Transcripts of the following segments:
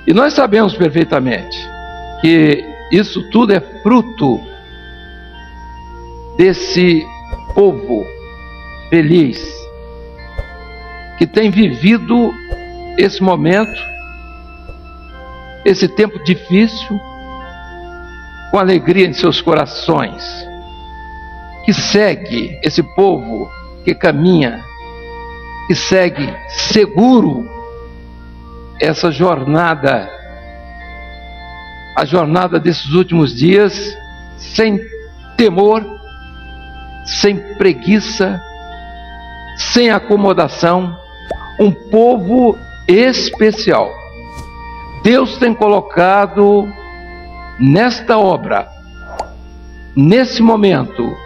E nós sabemos perfeitamente que isso tudo é fruto desse povo feliz que tem vivido esse momento, esse tempo difícil, com alegria em seus corações, que segue esse povo que caminha, que segue seguro essa jornada, a jornada desses últimos dias, sem temor, sem preguiça, sem acomodação, um povo especial. Deus tem colocado nesta obra, nesse momento,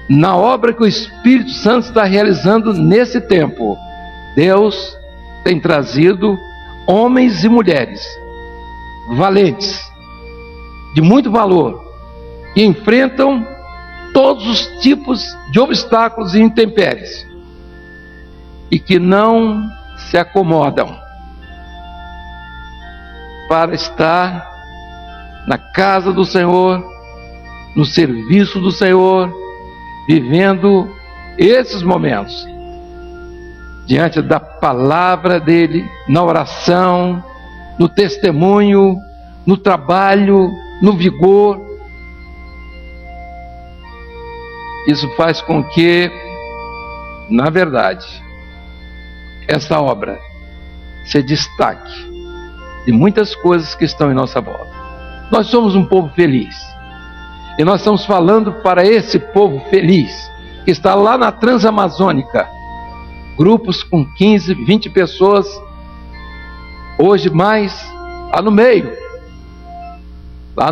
na obra que o Espírito Santo está realizando nesse tempo, Deus tem trazido homens e mulheres valentes, de muito valor, que enfrentam todos os tipos de obstáculos e intempéries, e que não se acomodam para estar na casa do Senhor, no serviço do Senhor, vivendo esses momentos diante da palavra dele, na oração, no testemunho, no trabalho, no vigor. Isso faz com que, na verdade, essa obra se destaque de muitas coisas que estão em nossa volta. Nós somos um povo feliz, e nós estamos falando para esse povo feliz que está lá na Transamazônica, grupos com 15, 20 pessoas, hoje mais lá no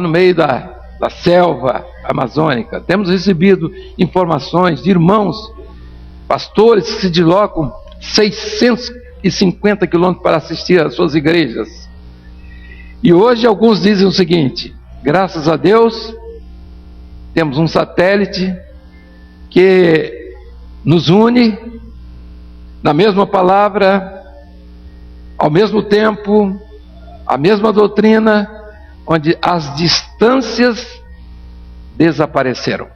meio da selva amazônica. Temos recebido informações de irmãos, pastores que se deslocam 650 quilômetros para assistir às suas igrejas. E hoje alguns dizem o seguinte: graças a Deus, temos um satélite que nos une na mesma palavra, ao mesmo tempo, a mesma doutrina, onde as distâncias desapareceram.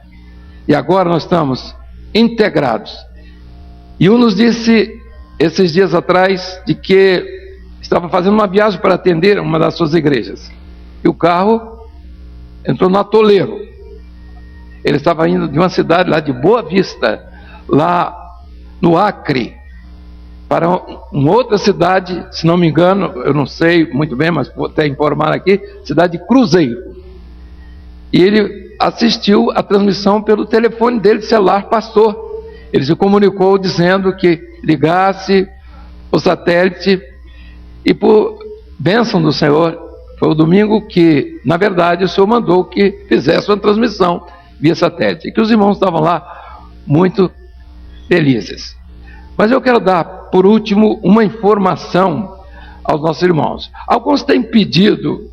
E agora nós estamos integrados. E um nos disse, esses dias atrás, de que estava fazendo uma viagem para atender uma das suas igrejas. E o carro entrou no atoleiro. Ele estava indo de uma cidade lá de Boa Vista, lá no Acre, para uma outra cidade, se não me engano, eu não sei muito bem, mas vou até informar aqui, cidade de Cruzeiro. E ele assistiu a transmissão pelo telefone dele, celular, pastor. Ele se comunicou dizendo que ligasse o satélite, e por bênção do Senhor, foi o domingo que, na verdade, o Senhor mandou que fizesse uma transmissão via satélite, e que os irmãos estavam lá muito felizes. Mas eu quero dar, por último, uma informação aos nossos irmãos. Alguns têm pedido,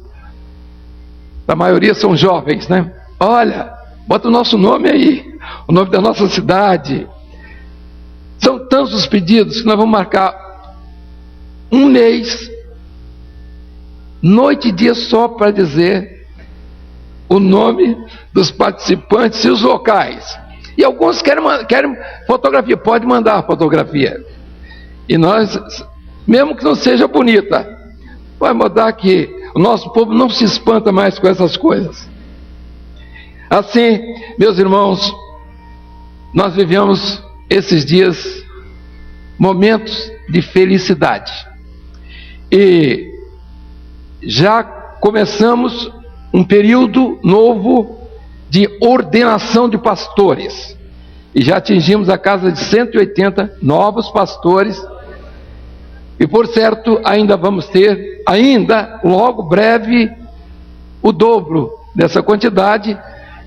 a maioria são jovens, né? Olha, bota o nosso nome aí, o nome da nossa cidade. São tantos os pedidos que nós vamos marcar um mês, noite e dia só para dizer o nome dos participantes e os locais. E alguns querem fotografia, pode mandar fotografia. E nós, mesmo que não seja bonita, vai mudar que o nosso povo não se espanta mais com essas coisas. Assim, meus irmãos, nós vivemos esses dias momentos de felicidade. E já começamos um período novo de ordenação de pastores, e já atingimos a casa de 180 novos pastores, e por certo ainda vamos ter, logo breve, o dobro dessa quantidade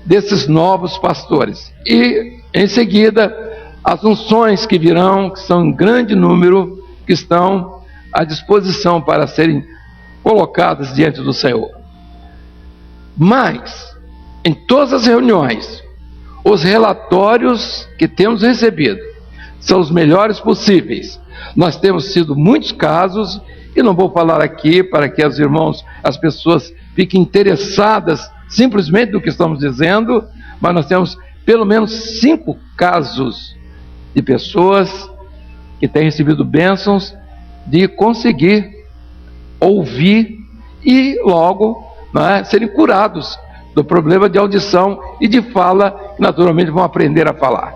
desses novos pastores. E em seguida as unções que virão, que são em grande número, que estão à disposição para serem colocadas diante do Senhor. Mas em todas as reuniões, os relatórios que temos recebido são os melhores possíveis. Nós temos tido muitos casos E não vou falar aqui para que os irmãos, as pessoas fiquem interessadas simplesmente do que estamos dizendo, mas nós temos pelo menos 5 casos de pessoas que têm recebido bênçãos de conseguir ouvir e logo, né, serem curados do problema de audição e de fala, que naturalmente vão aprender a falar.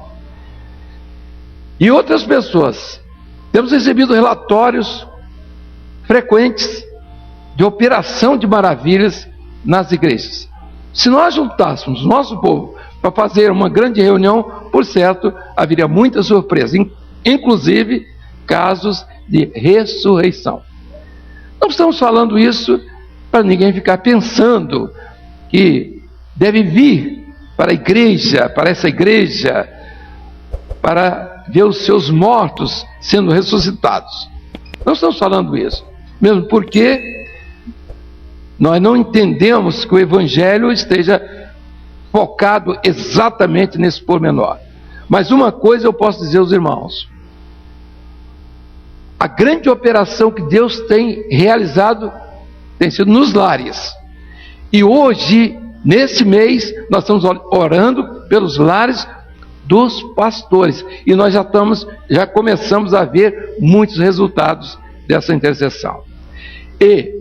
E outras pessoas, temos recebido relatórios frequentes de operação de maravilhas nas igrejas. Se nós juntássemos nosso povo para fazer uma grande reunião, por certo, haveria muita surpresa, inclusive casos de ressurreição. Não estamos falando isso para ninguém ficar pensando que deve vir para a igreja, para essa igreja, para ver os seus mortos sendo ressuscitados. Não estamos falando isso, mesmo porque nós não entendemos que o Evangelho esteja focado exatamente nesse pormenor. Mas uma coisa eu posso dizer aos irmãos: a grande operação que Deus tem realizado tem sido nos lares. E hoje, nesse mês, nós estamos orando pelos lares dos pastores. E nós já começamos a ver muitos resultados dessa intercessão. E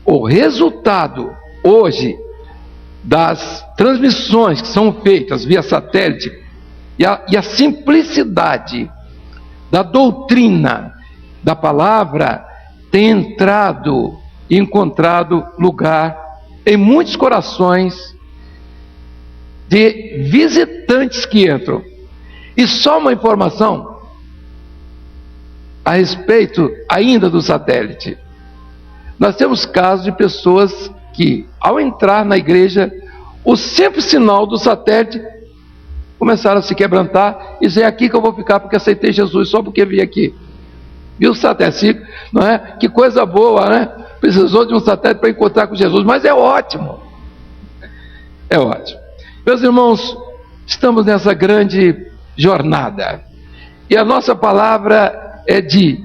o resultado hoje das transmissões que são feitas via satélite e a simplicidade da doutrina da palavra tem entrado e encontrado lugar em muitos corações de visitantes que entram. E só uma informação a respeito ainda do satélite. Nós temos casos de pessoas que, ao entrar na igreja, o simples sinal do satélite começaram a se quebrantar e dizer: é aqui que eu vou ficar porque aceitei Jesus, só porque vim aqui. Viu o satélite, não é? Que coisa boa, né? Precisou de um satélite para encontrar com Jesus, mas é ótimo. É ótimo. Meus irmãos, estamos nessa grande jornada. E a nossa palavra é de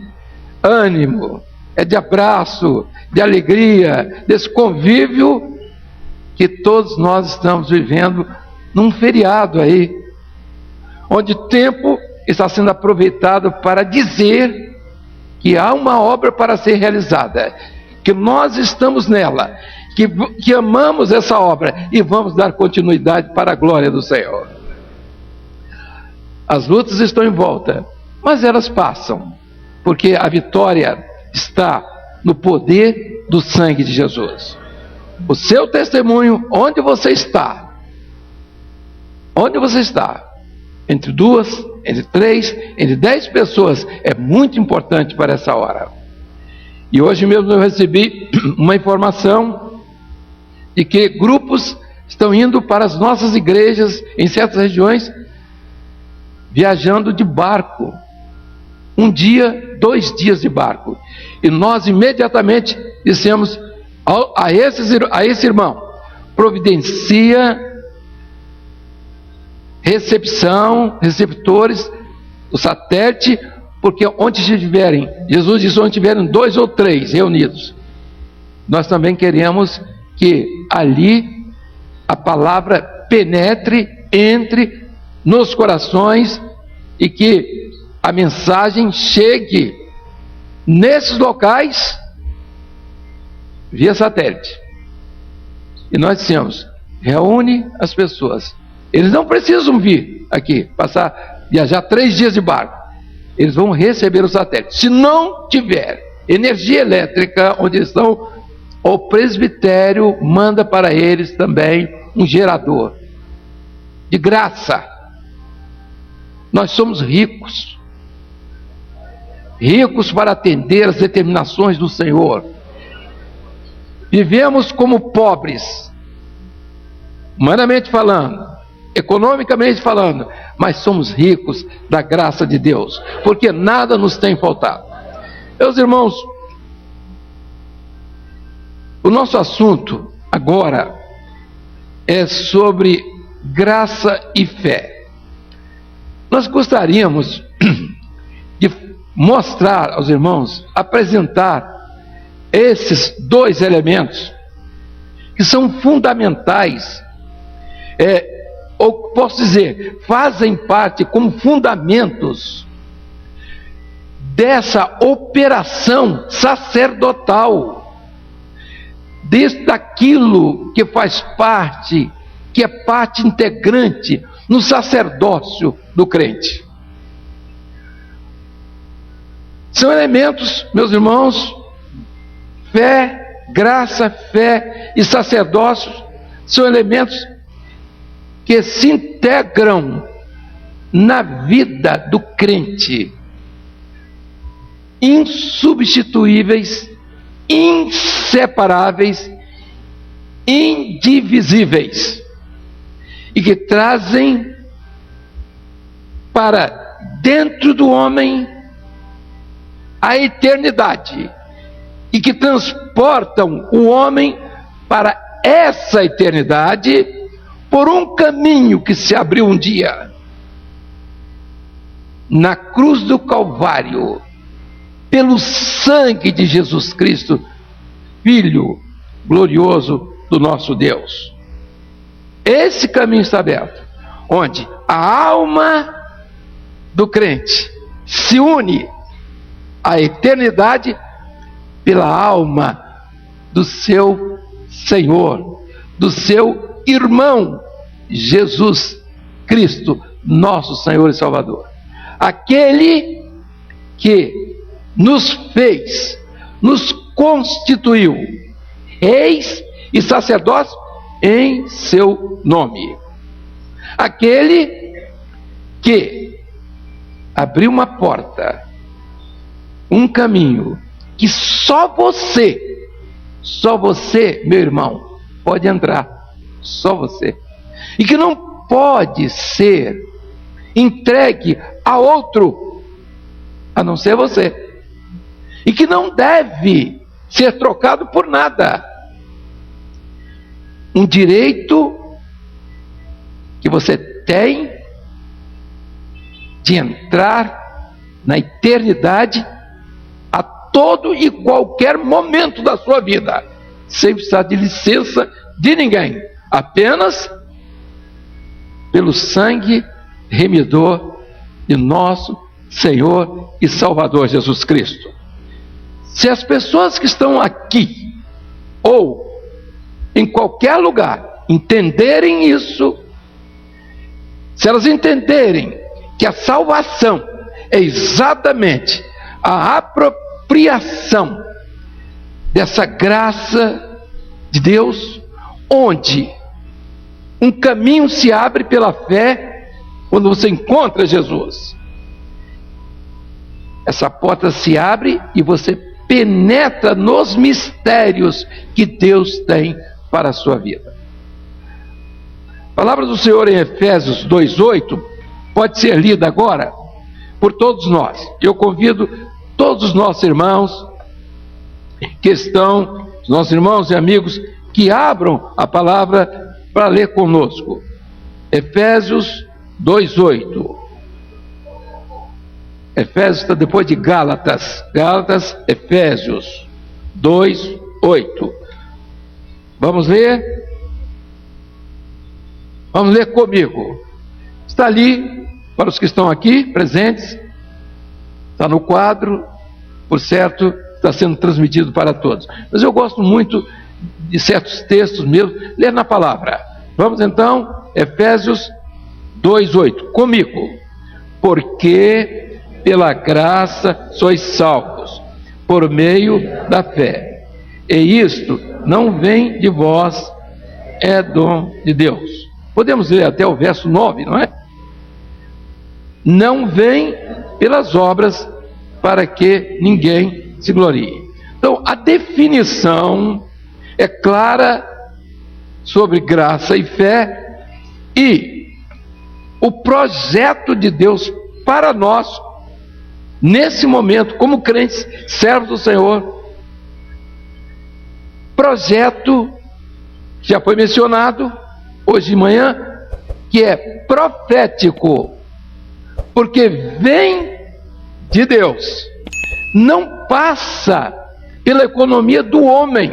ânimo, é de abraço, de alegria, desse convívio que todos nós estamos vivendo num feriado aí, onde o tempo está sendo aproveitado para dizer que há uma obra para ser realizada, que nós estamos nela, que amamos essa obra e vamos dar continuidade para a glória do Senhor. As lutas estão em volta, mas elas passam, porque a vitória está no poder do sangue de Jesus. O seu testemunho, onde você está, entre 2, entre 3, entre 10 pessoas, é muito importante para essa hora. E hoje mesmo eu recebi uma informação de que grupos estão indo para as nossas igrejas em certas regiões, viajando de barco, 1 dia, 2 dias de barco. E nós imediatamente dissemos a esse irmão: providencia receptores, o satélite, porque onde estiverem, Jesus disse, onde tiverem 2 ou 3 reunidos, nós também queremos que ali a palavra penetre, entre nos corações e que a mensagem chegue nesses locais via satélite. E nós dissemos: reúne as pessoas. Eles não precisam vir aqui, viajar 3 dias de barco. Eles vão receber o satélite. Se não tiver energia elétrica onde eles estão, o presbitério manda para eles também um gerador de graça. Nós somos ricos para atender as determinações do Senhor. Vivemos como pobres, humanamente falando, economicamente falando, mas somos ricos da graça de Deus, porque nada nos tem faltado. Meus irmãos, o nosso assunto agora é sobre graça e fé. Nós gostaríamos de mostrar aos irmãos, apresentar esses dois elementos que são fundamentais, ou posso dizer, fazem parte como fundamentos dessa operação sacerdotal, daquilo que faz parte, que é parte integrante no sacerdócio do crente. São elementos, meus irmãos, fé, graça, fé e sacerdócio são elementos que se integram na vida do crente, insubstituíveis, inseparáveis, indivisíveis, e que trazem para dentro do homem a eternidade, e que transportam o homem para essa eternidade por um caminho que se abriu um dia na cruz do Calvário, pelo sangue de Jesus Cristo, Filho glorioso do nosso Deus. Esse caminho está aberto, onde a alma do crente se une à eternidade pela alma do seu Senhor, do seu irmão Jesus Cristo, nosso Senhor e Salvador. Aquele que nos fez, nos constituiu reis e sacerdotes em seu nome. Aquele que abriu uma porta, um caminho que só você, meu irmão, pode entrar, só você, e que não pode ser entregue a outro, a não ser você, e que não deve ser trocado por nada. Um direito que você tem de entrar na eternidade a todo e qualquer momento da sua vida, sem precisar de licença de ninguém, apenas pelo sangue remidor de nosso Senhor e Salvador Jesus Cristo. Se as pessoas que estão aqui, ou em qualquer lugar, entenderem isso, se elas entenderem que a salvação é exatamente a apropriação dessa graça de Deus, onde um caminho se abre pela fé quando você encontra Jesus. Essa porta se abre e você penetra nos mistérios que Deus tem para a sua vida. A palavra do Senhor em Efésios 2:8 pode ser lida agora por todos nós. Eu convido todos os nossos irmãos que estão, os nossos irmãos e amigos, que abram a palavra para ler conosco. Efésios 2:8. Efésios está depois de Gálatas. Gálatas, Efésios 2:8. Vamos ler? Vamos ler comigo. Está ali, para os que estão aqui presentes, está no quadro, por certo, está sendo transmitido para todos. Mas eu gosto muito de certos textos mesmo, ler na palavra. Vamos então, Efésios 2:8, comigo. Porque pela graça sois salvos, por meio da fé. E isto não vem de vós, é dom de Deus. Podemos ler até o verso 9, não é? Não vem pelas obras, para que ninguém se glorie. Então, a definição é clara sobre graça e fé, e o projeto de Deus para nós, nesse momento, como crentes, servos do Senhor, projeto que já foi mencionado hoje de manhã, que é profético, porque vem de Deus, não passa pela economia do homem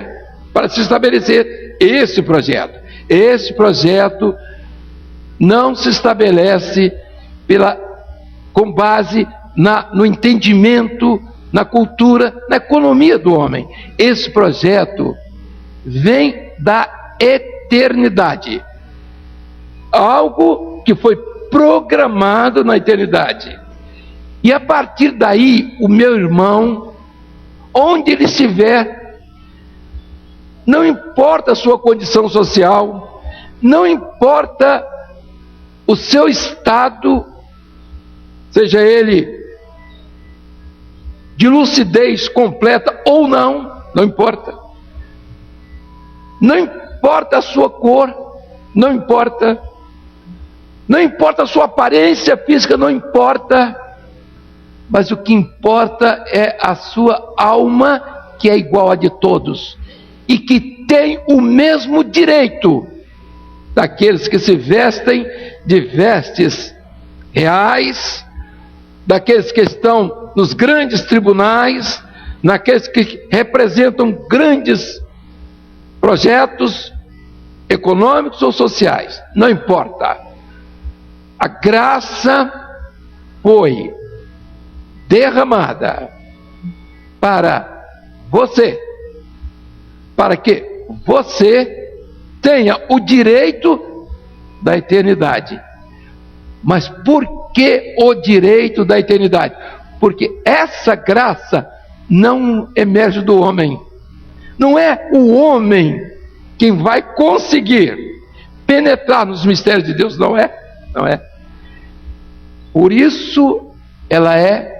para se estabelecer esse projeto. Esse projeto não se estabelece com base no entendimento, na cultura, na economia do homem. Esse projeto vem da eternidade. Algo que foi programado na eternidade. E a partir daí, o meu irmão, onde ele estiver, não importa a sua condição social, não importa o seu estado, seja ele de lucidez completa ou não, não importa. Não importa a sua cor, não importa. Não importa a sua aparência física, não importa. Mas o que importa é a sua alma, que é igual a de todos e que tem o mesmo direito daqueles que se vestem de vestes reais, daqueles que estão nos grandes tribunais, naqueles que representam grandes projetos econômicos ou sociais, não importa. A graça foi derramada para você, para que você tenha o direito da eternidade. Mas por que o direito da eternidade? Porque essa graça não emerge do homem. Não é o homem quem vai conseguir penetrar nos mistérios de Deus, não é? Não é. Por isso ela é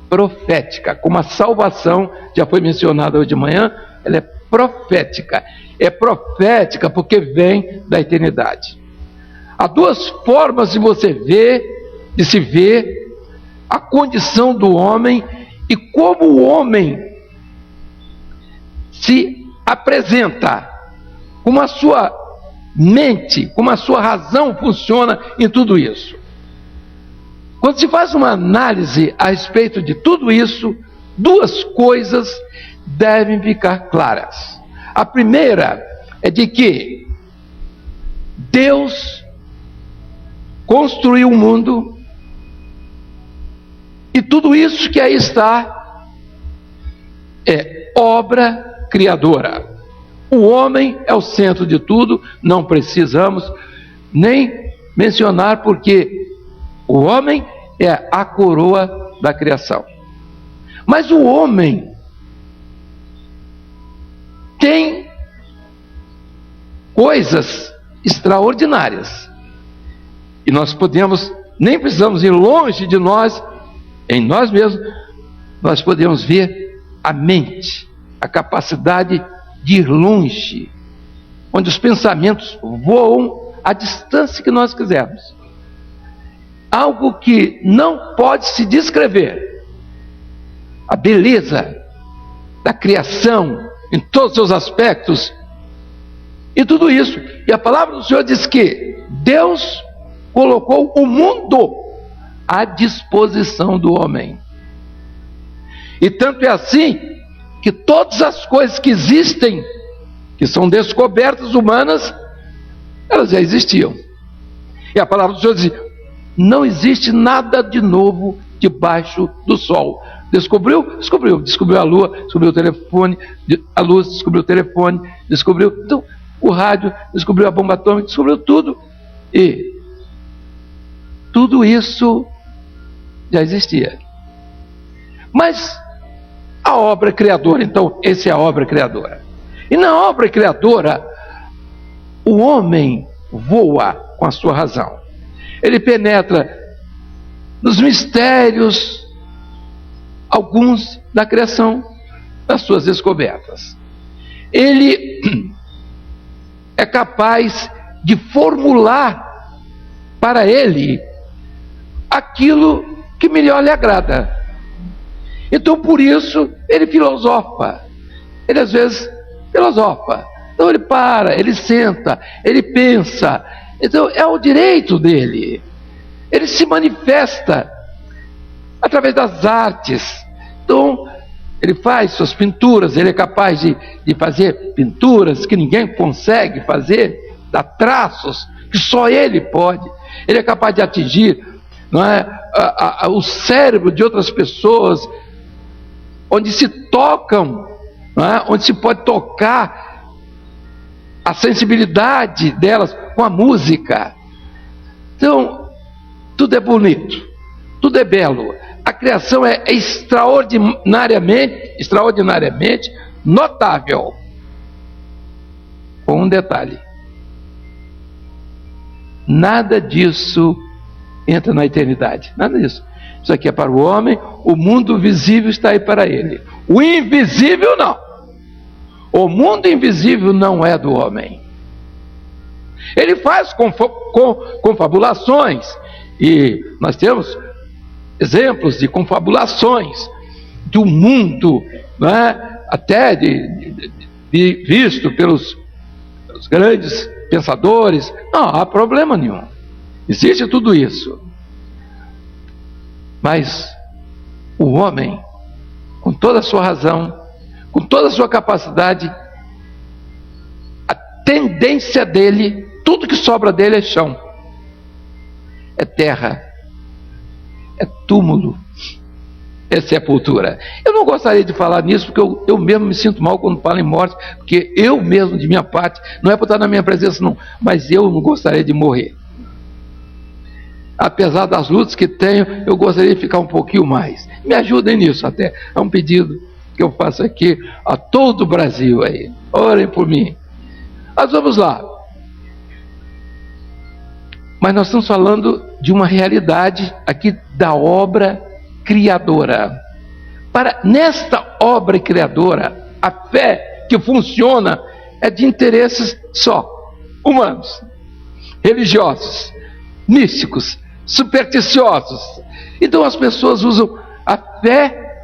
profética, como a salvação já foi mencionada hoje de manhã, ela é profética. É profética porque vem da eternidade. Há duas formas de se ver a condição do homem e como o homem se apresenta, como a sua mente, como a sua razão funciona em tudo isso. Quando se faz uma análise a respeito de tudo isso, duas coisas devem ficar claras. A primeira é de que Deus construiu o mundo e tudo isso que aí está é obra criadora. O homem é o centro de tudo, não precisamos nem mencionar, porque o homem é a coroa da criação. Mas o homem tem coisas extraordinárias. E nós nem precisamos ir longe de nós, em nós mesmos, nós podemos ver a mente, a capacidade de ir longe, onde os pensamentos voam à distância que nós quisermos. Algo que não pode se descrever. A beleza da criação, em todos os seus aspectos, e tudo isso. E a palavra do Senhor diz que Deus colocou o mundo à disposição do homem. E tanto é assim que todas as coisas que existem, que são descobertas humanas, elas já existiam. E a palavra do Senhor diz: não existe nada de novo debaixo do sol. Descobriu? Descobriu. Descobriu a lua, descobriu o telefone, a luz, descobriu o telefone, descobriu então, o rádio, descobriu a bomba atômica, descobriu tudo. E tudo isso já existia. Mas a obra criadora, então, essa é a obra criadora. E na obra criadora, o homem voa com a sua razão. Ele penetra nos mistérios, alguns da criação, das suas descobertas. Ele é capaz de formular para ele aquilo que melhor lhe agrada. Então, por isso, ele filosofa. Ele às vezes filosofa. Então ele para, ele senta, ele pensa. Então é o direito dele. Ele se manifesta através das artes. Então Ele faz suas pinturas, ele é capaz de fazer pinturas que ninguém consegue fazer, dar traços que só ele pode. Ele é capaz de atingir, não é, o cérebro de outras pessoas, onde se tocam, não é, onde se pode tocar a sensibilidade delas com a música. Então, tudo é bonito, tudo é belo. A criação é extraordinariamente notável. Com um detalhe: nada disso entra na eternidade. Nada disso. Isso aqui é para o homem, o mundo visível está aí para ele. O invisível não. O mundo invisível não é do homem. Ele faz confabulações, e nós temos exemplos de confabulações do mundo, né? Até visto pelos grandes pensadores. Não há problema nenhum, existe tudo isso. Mas o homem, com toda a sua razão, com toda a sua capacidade, a tendência dele, tudo que sobra dele é chão, é terra, é túmulo, é sepultura. Eu não gostaria de falar nisso, porque eu mesmo me sinto mal quando falo em morte, porque eu mesmo, de minha parte, não é por estar na minha presença não, mas eu não gostaria de morrer. Apesar das lutas que tenho, eu gostaria de ficar um pouquinho mais. Me ajudem nisso até. É um pedido que eu faço aqui a todo o Brasil aí. Orem por mim. Mas vamos lá. Mas nós estamos falando de uma realidade aqui da obra criadora. Nesta obra criadora, a fé que funciona é de interesses só humanos, religiosos, místicos, supersticiosos. Então as pessoas usam a fé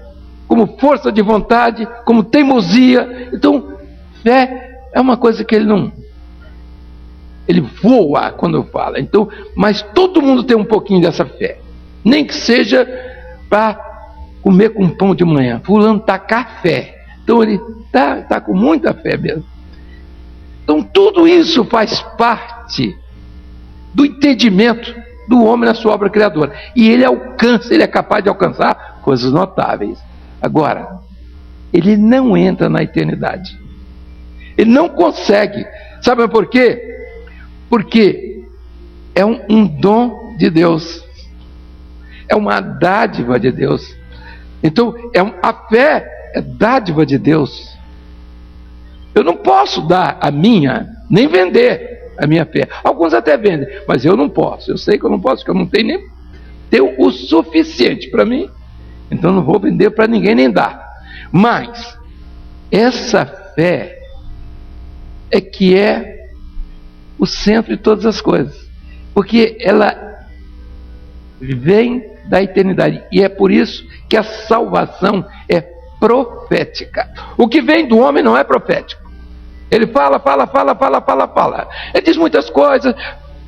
como força de vontade, como teimosia. Então, fé é uma coisa que ele voa quando fala. Então, mas todo mundo tem um pouquinho dessa fé, nem que seja para comer com pão de manhã. Fulano está café, então ele está com muita fé mesmo. Então tudo isso faz parte do entendimento do homem na sua obra criadora, e ele é capaz de alcançar coisas notáveis. Agora, ele não entra na eternidade, ele não consegue. Sabe por quê? Porque é um dom de Deus, é uma dádiva de Deus. Então, a fé é dádiva de Deus. Eu não posso dar a minha, nem vender a minha fé. Alguns até vendem, mas eu não posso. Eu sei que eu não posso, porque eu não tenho nem o suficiente para mim. Então, não vou vender para ninguém, nem dar. Mas essa fé é que é o centro de todas as coisas, porque ela vem da eternidade, e é por isso que a salvação é profética. O que vem do homem não é profético. Ele fala, ele diz muitas coisas,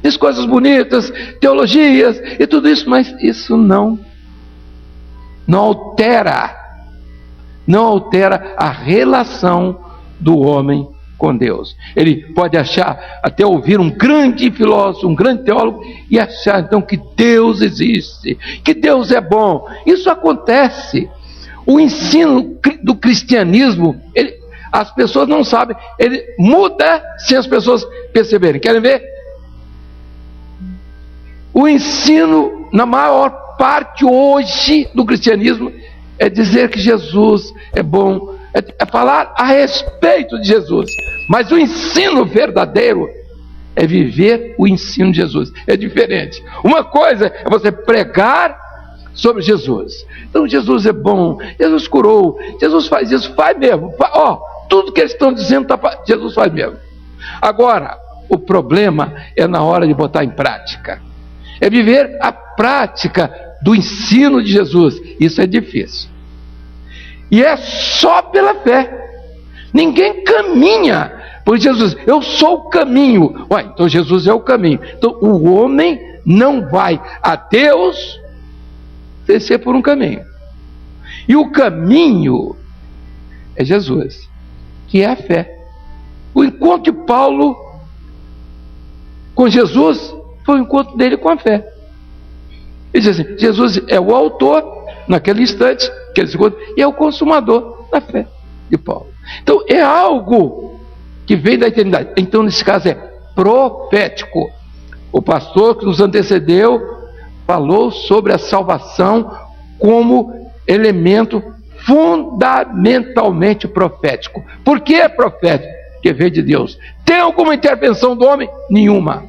diz coisas bonitas, teologias e tudo isso, mas isso não altera a relação do homem com Deus. Ele pode achar, até ouvir um grande filósofo, um grande teólogo, e achar então que Deus existe, que Deus é bom. Isso acontece. O ensino do cristianismo, as pessoas não sabem, ele muda sem as pessoas perceberem. Querem ver? O ensino, na maior parte hoje do cristianismo, é dizer que Jesus é bom, é falar a respeito de Jesus. Mas o ensino verdadeiro é viver o ensino de Jesus. É diferente. Uma coisa é você pregar sobre Jesus. Então Jesus é bom, Jesus curou, Jesus faz isso, faz mesmo. Tudo que eles estão dizendo, Jesus faz mesmo. Agora, o problema é na hora de botar em prática. É viver a prática do ensino de Jesus. Isso é difícil. E é só pela fé. Ninguém caminha por Jesus. Eu sou o caminho. Então Jesus é o caminho. Então o homem não vai a Deus sem ser por um caminho. E o caminho é Jesus, que é a fé. O encontro de Paulo com Jesus foi o encontro dele com a fé. Ele diz assim: Jesus é o autor, naquele instante, aquele segundo, e é o consumador da fé de Paulo. Então é algo que vem da eternidade. Então nesse caso é profético. O pastor que nos antecedeu falou sobre a salvação como elemento fundamentalmente profético. Por que é profético? Porque veio de Deus. Tem alguma intervenção do homem? Nenhuma.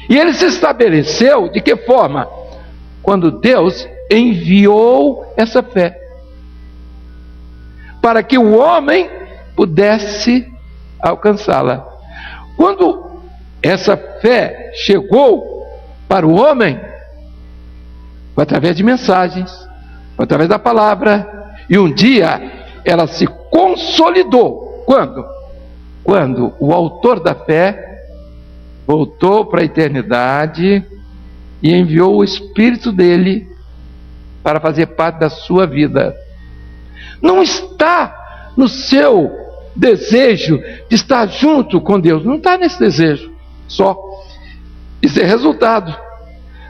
E ele se estabeleceu de que forma? Quando Deus enviou essa fé, para que o homem pudesse alcançá-la. Quando essa fé chegou para o homem, foi através de mensagens, foi através da palavra, e um dia ela se consolidou. Quando? Quando o autor da fé voltou para a eternidade e enviou o Espírito dele para fazer parte da sua vida. Não está no seu desejo de estar junto com Deus, não está nesse desejo só. Isso é resultado.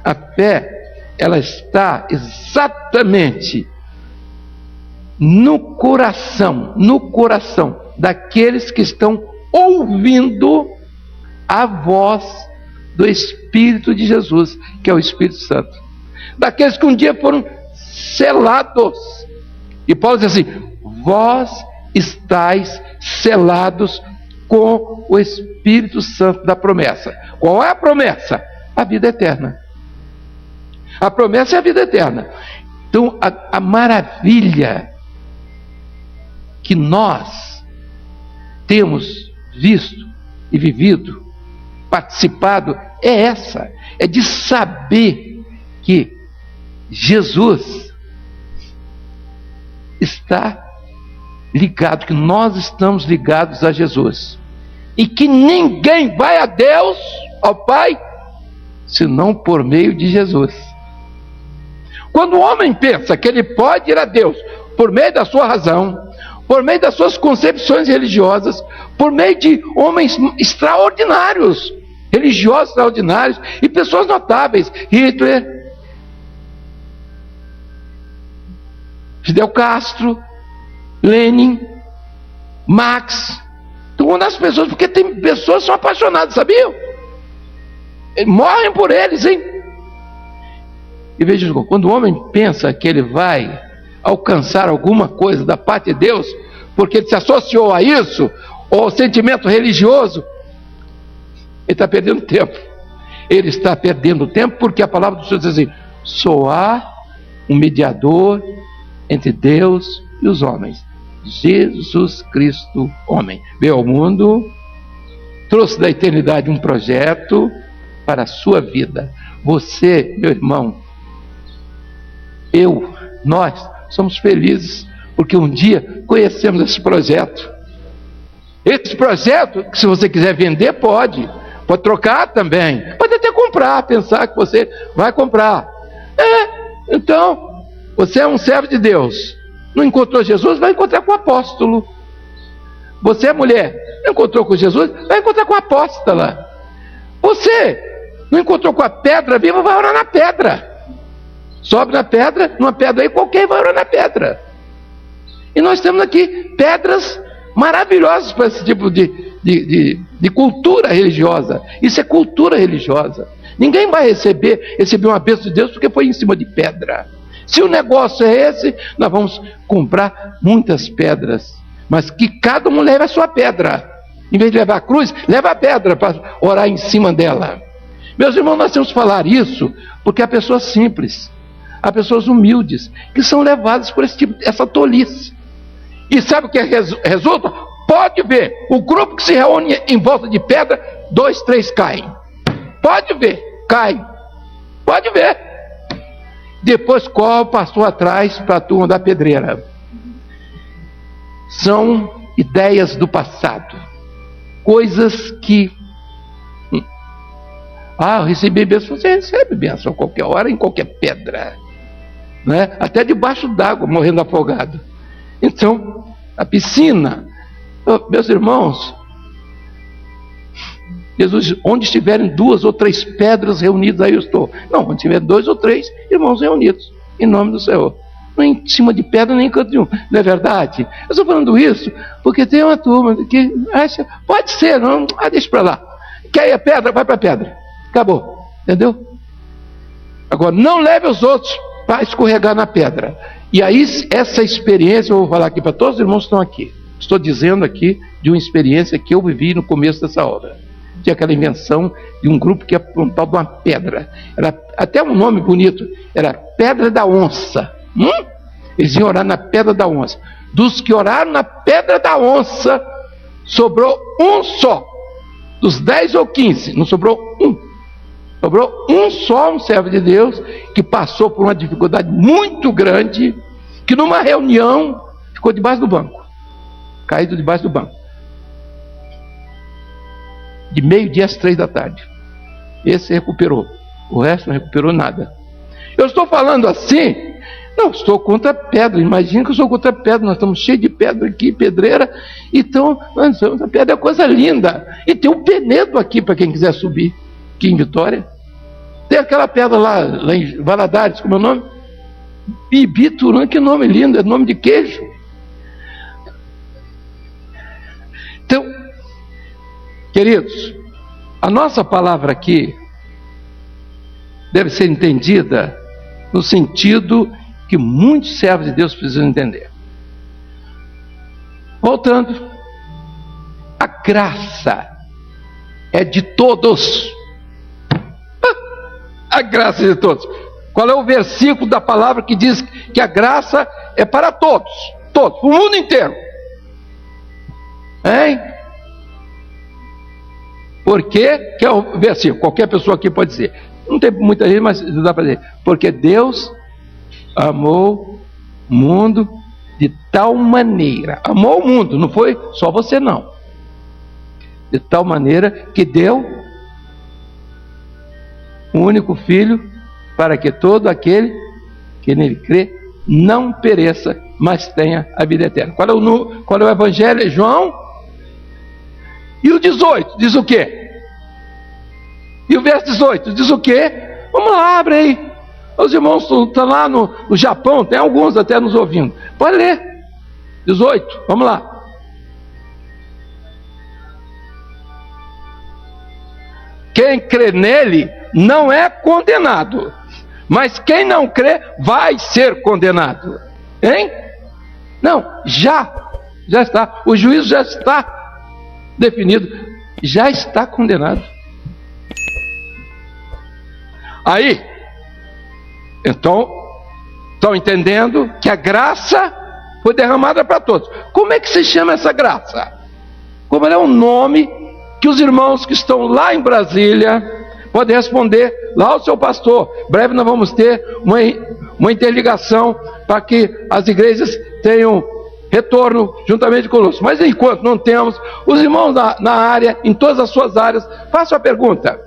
A fé, ela está exatamente no coração daqueles que estão ouvindo a voz do Espírito de Jesus, que é o Espírito Santo. Daqueles que um dia foram selados. E Paulo diz assim: vós estáis selados com o Espírito Santo da promessa. Qual é a promessa? A vida eterna. A promessa é a vida eterna. Então a maravilha que nós temos visto e vivido, participado, é essa, é de saber que Jesus está ligado, que nós estamos ligados a Jesus, e que ninguém vai a Deus, ao Pai, senão por meio de Jesus. Quando o homem pensa que ele pode ir a Deus por meio da sua razão, por meio das suas concepções religiosas, por meio de homens extraordinários, religiosos extraordinários e pessoas notáveis, Hitler, Fidel Castro, Lenin, Marx. Então, uma das pessoas, porque tem pessoas que são apaixonadas, sabiam? Morrem por eles, hein? E veja, quando o homem pensa que ele vai alcançar alguma coisa da parte de Deus, porque ele se associou a isso, ou ao sentimento religioso, ele está perdendo tempo. Ele está perdendo tempo porque a palavra do Senhor diz assim: só há um mediador entre Deus e os homens, Jesus Cristo, homem. Veio ao mundo, trouxe da eternidade um projeto para a sua vida. Você, meu irmão, nós somos felizes porque um dia conhecemos esse projeto. Esse projeto, que se você quiser vender, pode trocar também, pode até comprar, pensar que você vai comprar. Então, você é um servo de Deus, não encontrou Jesus, vai encontrar com o apóstolo. Você é mulher, não encontrou com Jesus, vai encontrar com a apóstola. Você não encontrou com a pedra viva, vai orar na pedra. Sobe na pedra, numa pedra aí qualquer vai orar na pedra. E nós temos aqui pedras maravilhosas para esse tipo de cultura religiosa. Isso é cultura religiosa. Ninguém vai receber uma bênção de Deus porque foi em cima de pedra. Se o negócio é esse, nós vamos comprar muitas pedras, mas que cada um leve a sua pedra. Em vez de levar a cruz, leva a pedra para orar em cima dela. Meus irmãos, nós temos que falar isso porque há pessoas simples, há pessoas humildes que são levadas por essa tolice. E sabe o que resulta? Pode ver, o grupo que se reúne em volta de pedra, 2, 3 caem. Pode ver, cai. Pode ver. Depois qual passou atrás para a turma da pedreira. São ideias do passado. Coisas que... eu recebi bênção. Você recebe bênção a qualquer hora, em qualquer pedra, né? Até debaixo d'água, morrendo afogado. Então, a piscina, meus irmãos, Jesus, onde estiverem 2 ou 3 pedras reunidas, aí eu estou. Não, onde tiver 2 ou 3 irmãos reunidos, em nome do Senhor. Não em cima de pedra, nem em canto nenhum. Não é verdade? Eu estou falando isso porque tem uma turma que acha, pode ser, não, deixa para lá. Quer ir a pedra? Vai para a pedra. Acabou. Entendeu? Agora, não leve os outros para escorregar na pedra. E aí, essa experiência, eu vou falar aqui para todos os irmãos que estão aqui. Estou dizendo aqui de uma experiência que eu vivi no começo dessa obra. Tinha aquela invenção de um grupo que ia apontar de uma pedra. Era até um nome bonito. Era Pedra da Onça. Eles iam orar na Pedra da Onça. Dos que oraram na Pedra da Onça, sobrou um só. Dos 10 ou 15, não sobrou um. Sobrou um só, um servo de Deus, que passou por uma dificuldade muito grande, que numa reunião ficou debaixo do banco. Caído debaixo do banco. De 12:00 às 3 da tarde. Esse recuperou. O resto não recuperou nada. Eu estou falando assim, não estou contra a pedra. Imagina que eu sou contra a pedra. Nós estamos cheios de pedra aqui, pedreira. Então, a pedra é coisa linda. E tem um Penedo aqui para quem quiser subir. Aqui em Vitória. Tem aquela pedra lá em Valadares, como é o nome? Ibiturã, que nome lindo, é nome de queijo. Então, queridos, a nossa palavra aqui deve ser entendida no sentido que muitos servos de Deus precisam entender. Voltando, a graça é de todos. A graça de todos. Qual é o versículo da palavra que diz que a graça é para todos? Todos, o mundo inteiro. Hein? Por quê? Que é o versículo, qualquer pessoa aqui pode dizer. Não tem muita gente, mas dá para dizer. Porque Deus amou o mundo de tal maneira. Amou o mundo, não foi só você não. De tal maneira que deu o único Filho, para que todo aquele que nele crê não pereça, mas tenha a vida eterna. Qual é o Evangelho? João? E o 18 diz o quê? E o verso 18 diz o quê? Vamos lá, abre aí. Os irmãos estão lá no Japão, tem alguns até nos ouvindo. Pode ler. 18, vamos lá. Quem crê nele não é condenado, mas quem não crê vai ser condenado. Hein? Não, já está. O juízo já está definido, já está condenado. Aí, então, estão entendendo que a graça foi derramada para todos. Como é que se chama essa graça? Como é o nome que os irmãos que estão lá em Brasília podem responder lá ao seu pastor. Breve nós vamos ter uma interligação para que as igrejas tenham retorno juntamente conosco. Mas enquanto não temos, os irmãos na área, em todas as suas áreas, façam a pergunta.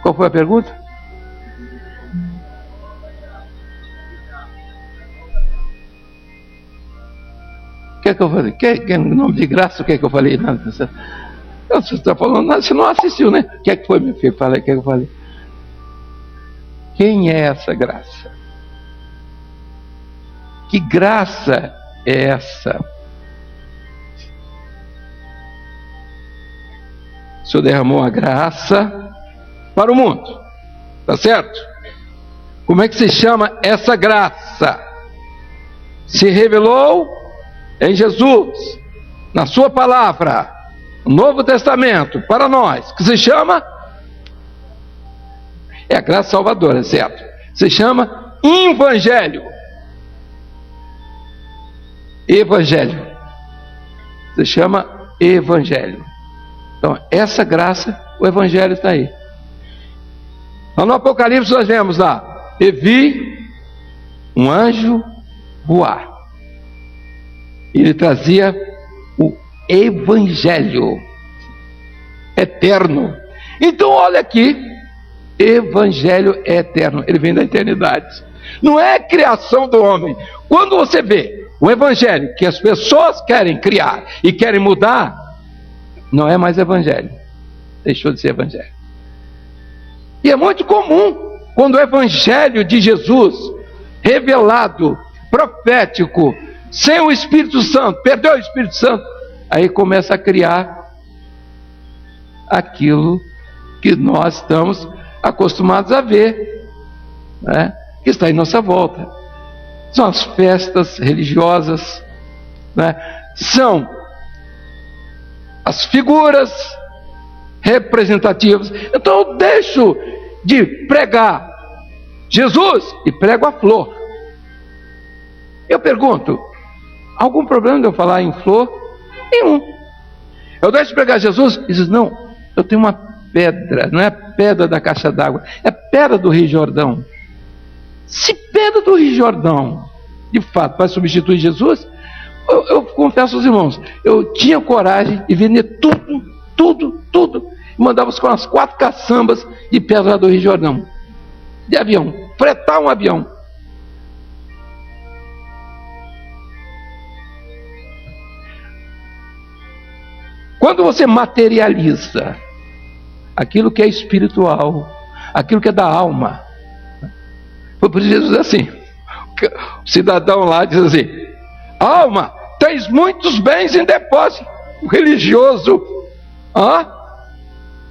Qual foi a pergunta? O que é que eu falei? Em nome de graça, o que é que eu falei? Não, você está falando, você não assistiu, né? O que é que foi, meu filho? O que é que eu falei? Quem é essa graça? Que graça é essa? O Senhor derramou a graça para o mundo, tá certo? Como é que se chama essa graça? Se revelou em Jesus, na sua palavra, no Novo Testamento, para nós, que se chama, é a graça salvadora, certo? Se chama Evangelho. Evangelho. Se chama Evangelho. Então, essa graça, o Evangelho está aí. Lá no Apocalipse nós vemos lá, e vi um anjo voar. Ele trazia o Evangelho eterno. Então olha aqui, Evangelho é eterno, ele vem da eternidade. Não é criação do homem. Quando você vê o evangelho que as pessoas querem criar e querem mudar, não é mais evangelho. Deixou de ser evangelho. E é muito comum quando o evangelho de Jesus, revelado, profético, sem o Espírito Santo, perdeu o Espírito Santo, aí começa a criar aquilo que nós estamos acostumados a ver, né? Que está em nossa volta. São as festas religiosas, né? São as figuras representativas. Então eu deixo de pregar Jesus e prego a flor. Eu pergunto, algum problema de eu falar em flor? Nenhum. Eu deixo de pregar Jesus e diz, não, eu tenho uma pedra, não é pedra da caixa d'água, é pedra do Rio Jordão. Se pedra do Rio Jordão, de fato, vai substituir Jesus, eu confesso aos irmãos, eu tinha coragem de vender tudo, e mandava com as 4 caçambas de pedra do Rio Jordão, de avião, fretar um avião. Quando você materializa aquilo que é espiritual, aquilo que é da alma, foi por isso Jesus diz assim, o cidadão lá diz assim, alma, tens muitos bens em depósito. O religioso,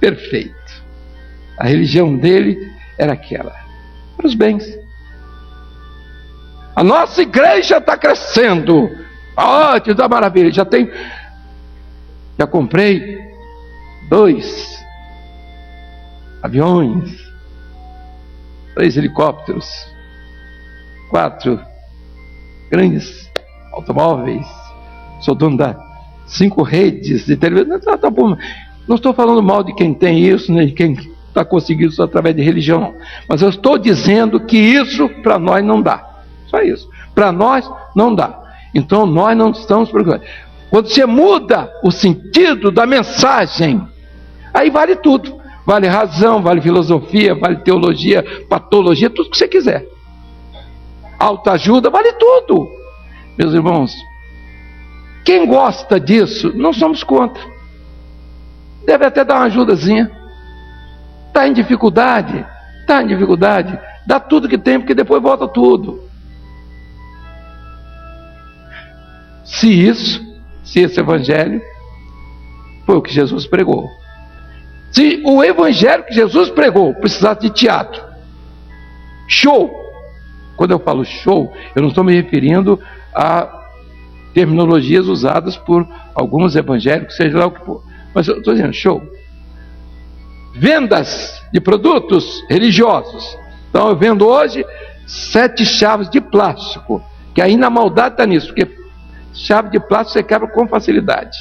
perfeito. A religião dele era aquela, para os bens. A nossa igreja está crescendo, que dá maravilha, já comprei 2 aviões, 3 helicópteros, 4 grandes automóveis, sou dono das 5 redes de televisão. Tá bom. Não estou falando mal de quem tem isso, nem de quem está conseguindo isso através de religião, mas eu estou dizendo que isso para nós não dá. Só isso. Para nós não dá. Então nós não estamos preocupados. Quando você muda o sentido da mensagem, aí vale tudo. Vale razão, vale filosofia, vale teologia, patologia, tudo que você quiser. Autoajuda, vale tudo. Meus irmãos, quem gosta disso, não somos contra. Deve até dar uma ajudazinha. Está em dificuldade, dá tudo que tem, porque depois volta tudo. Se esse evangelho foi o que Jesus pregou. Se o evangelho que Jesus pregou precisasse de teatro, show. Quando eu falo show, eu não estou me referindo a terminologias usadas por alguns evangélicos, seja lá o que for. Mas eu estou dizendo show. Vendas de produtos religiosos. Então eu vendo hoje 7 chaves de plástico, que ainda a maldade está nisso, porque chave de plástico você quebra com facilidade.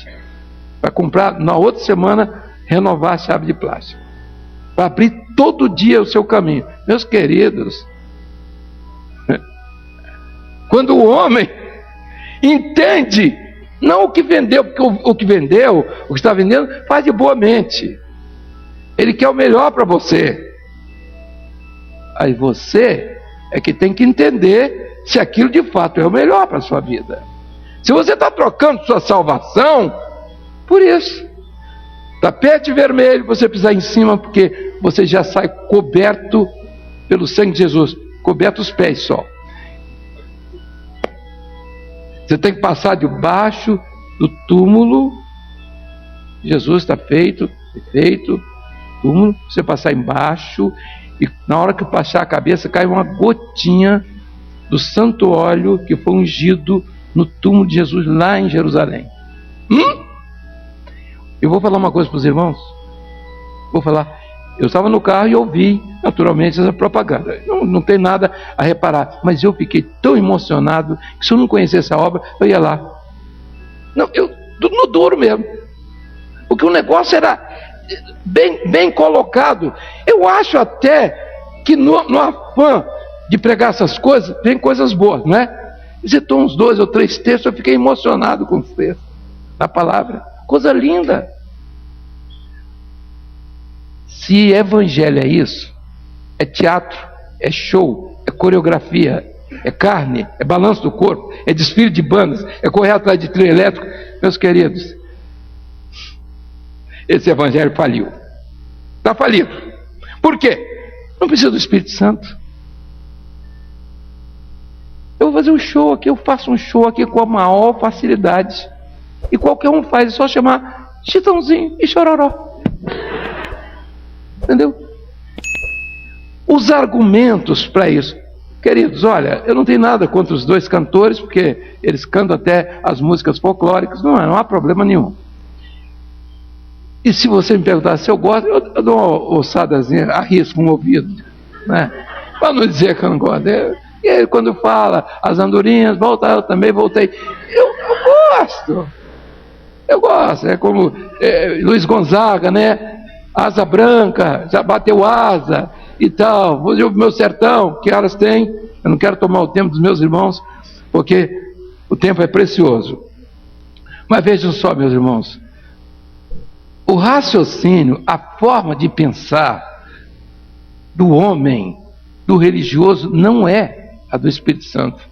Vai comprar na outra semana, renovar a chave de plástico, para abrir todo dia o seu caminho. Meus queridos, quando o homem entende, não o que vendeu, porque o que vendeu, o que está vendendo, faz de boa mente. Ele quer o melhor para você. Aí você é que tem que entender se aquilo de fato é o melhor para a sua vida. Se você está trocando sua salvação por isso, tapete vermelho, você pisar em cima, porque você já sai coberto pelo sangue de Jesus, coberto os pés só. Você tem que passar debaixo do túmulo. Jesus está feito, túmulo, você passar embaixo, e na hora que passar a cabeça, cai uma gotinha do santo óleo que foi ungido no túmulo de Jesus lá em Jerusalém. Eu vou falar uma coisa para os irmãos. Eu estava no carro e ouvi naturalmente essa propaganda. Não tem nada a reparar, mas eu fiquei tão emocionado que se eu não conhecesse a obra, eu ia lá. No duro mesmo, porque o negócio era bem colocado. Eu acho até que no afã de pregar essas coisas, tem coisas boas, não é? Citou uns 2 ou 3 textos, eu fiquei emocionado com os textos da palavra. Coisa linda. Se evangelho é isso, é teatro, é show, é coreografia, é carne, é balanço do corpo, é desfile de bandas, é correr atrás de trio elétrico. Meus queridos, esse evangelho faliu. Está falido. Por quê? Não precisa do Espírito Santo. Eu vou fazer um show aqui, eu faço um show aqui com a maior facilidade. E qualquer um faz, é só chamar Chitãozinho e Chororó. Entendeu? Os argumentos para isso. Queridos, olha, eu não tenho nada contra os dois cantores, porque eles cantam até as músicas folclóricas, não há problema nenhum. E se você me perguntar se eu gosto, eu dou uma ossadazinha, arrisco um ouvido, né? Para não dizer que eu não gosto. E aí, quando fala as andorinhas, volta, eu também voltei. Eu gosto. É como Luiz Gonzaga, né? Asa branca, já bateu asa e tal. Vou dizer o meu sertão, que horas tem? Eu não quero tomar o tempo dos meus irmãos, porque o tempo é precioso. Mas vejam só, meus irmãos, o raciocínio, a forma de pensar do homem, do religioso, não é a do Espírito Santo.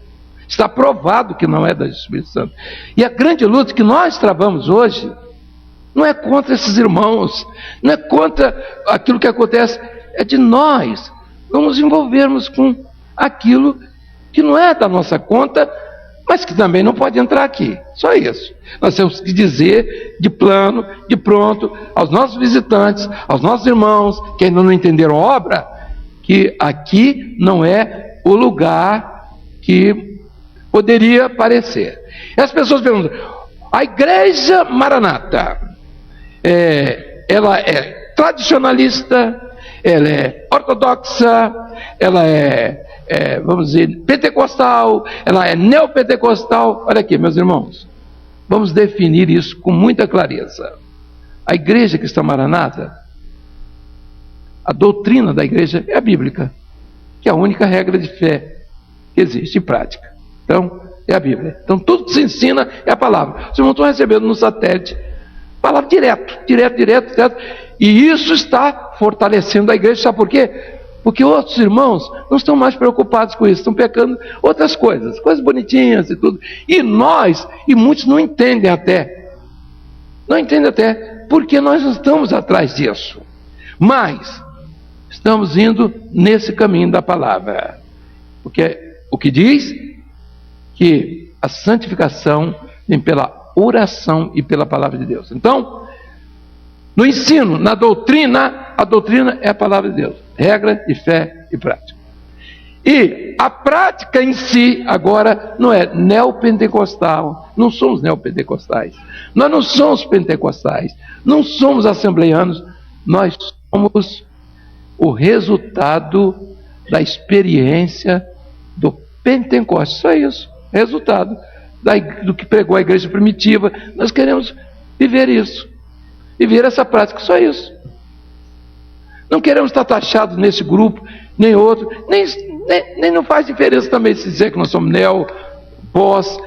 Está provado que não é do Espírito Santo. E a grande luta que nós travamos hoje não é contra esses irmãos, não é contra aquilo que acontece, é de nós nos envolvermos com aquilo que não é da nossa conta, mas que também não pode entrar aqui. Só isso. Nós temos que dizer de plano, de pronto, aos nossos visitantes, aos nossos irmãos que ainda não entenderam a obra, que aqui não é o lugar que poderia parecer. E as pessoas perguntam: a igreja Maranata, ela é tradicionalista, ela é ortodoxa, ela vamos dizer, pentecostal, ela é neopentecostal. Olha aqui, meus irmãos, vamos definir isso com muita clareza. A igreja cristã Maranata, a doutrina da igreja é a bíblica, que é a única regra de fé que existe em prática. Então, é a Bíblia. Então, tudo que se ensina é a palavra. Os irmãos estão recebendo no satélite palavra direto. E isso está fortalecendo a igreja. Sabe por quê? Porque outros irmãos não estão mais preocupados com isso, estão pecando outras coisas bonitinhas e tudo. E muitos não entendem até. Não entendem até, porque nós não estamos atrás disso. Mas estamos indo nesse caminho da palavra. Porque o que diz que a santificação vem pela oração e pela palavra de Deus. Então, no ensino, na doutrina, a doutrina é a palavra de Deus. Regra de fé e prática. E a prática em si, agora, não é neopentecostal. Não somos neopentecostais. Nós não somos pentecostais. Não somos assembleianos. Nós somos o resultado da experiência do Pentecostes. Só isso. Resultado do que pregou a igreja primitiva. Nós queremos viver isso. Viver essa prática. Só isso. Não queremos estar taxados nesse grupo, nem outro, nem não faz diferença também se dizer que nós somos pós,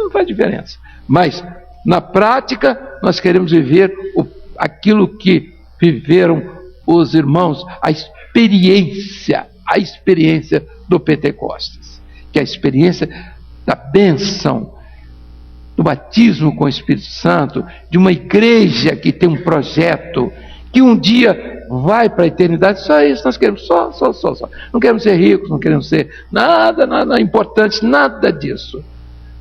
não faz diferença. Mas, na prática, nós queremos viver aquilo que viveram os irmãos, a experiência do Pentecostes, que é a experiência da bênção, do batismo com o Espírito Santo, de uma igreja que tem um projeto, que um dia vai para a eternidade. Só isso nós queremos, só. Não queremos ser ricos, não queremos ser nada importante, nada disso.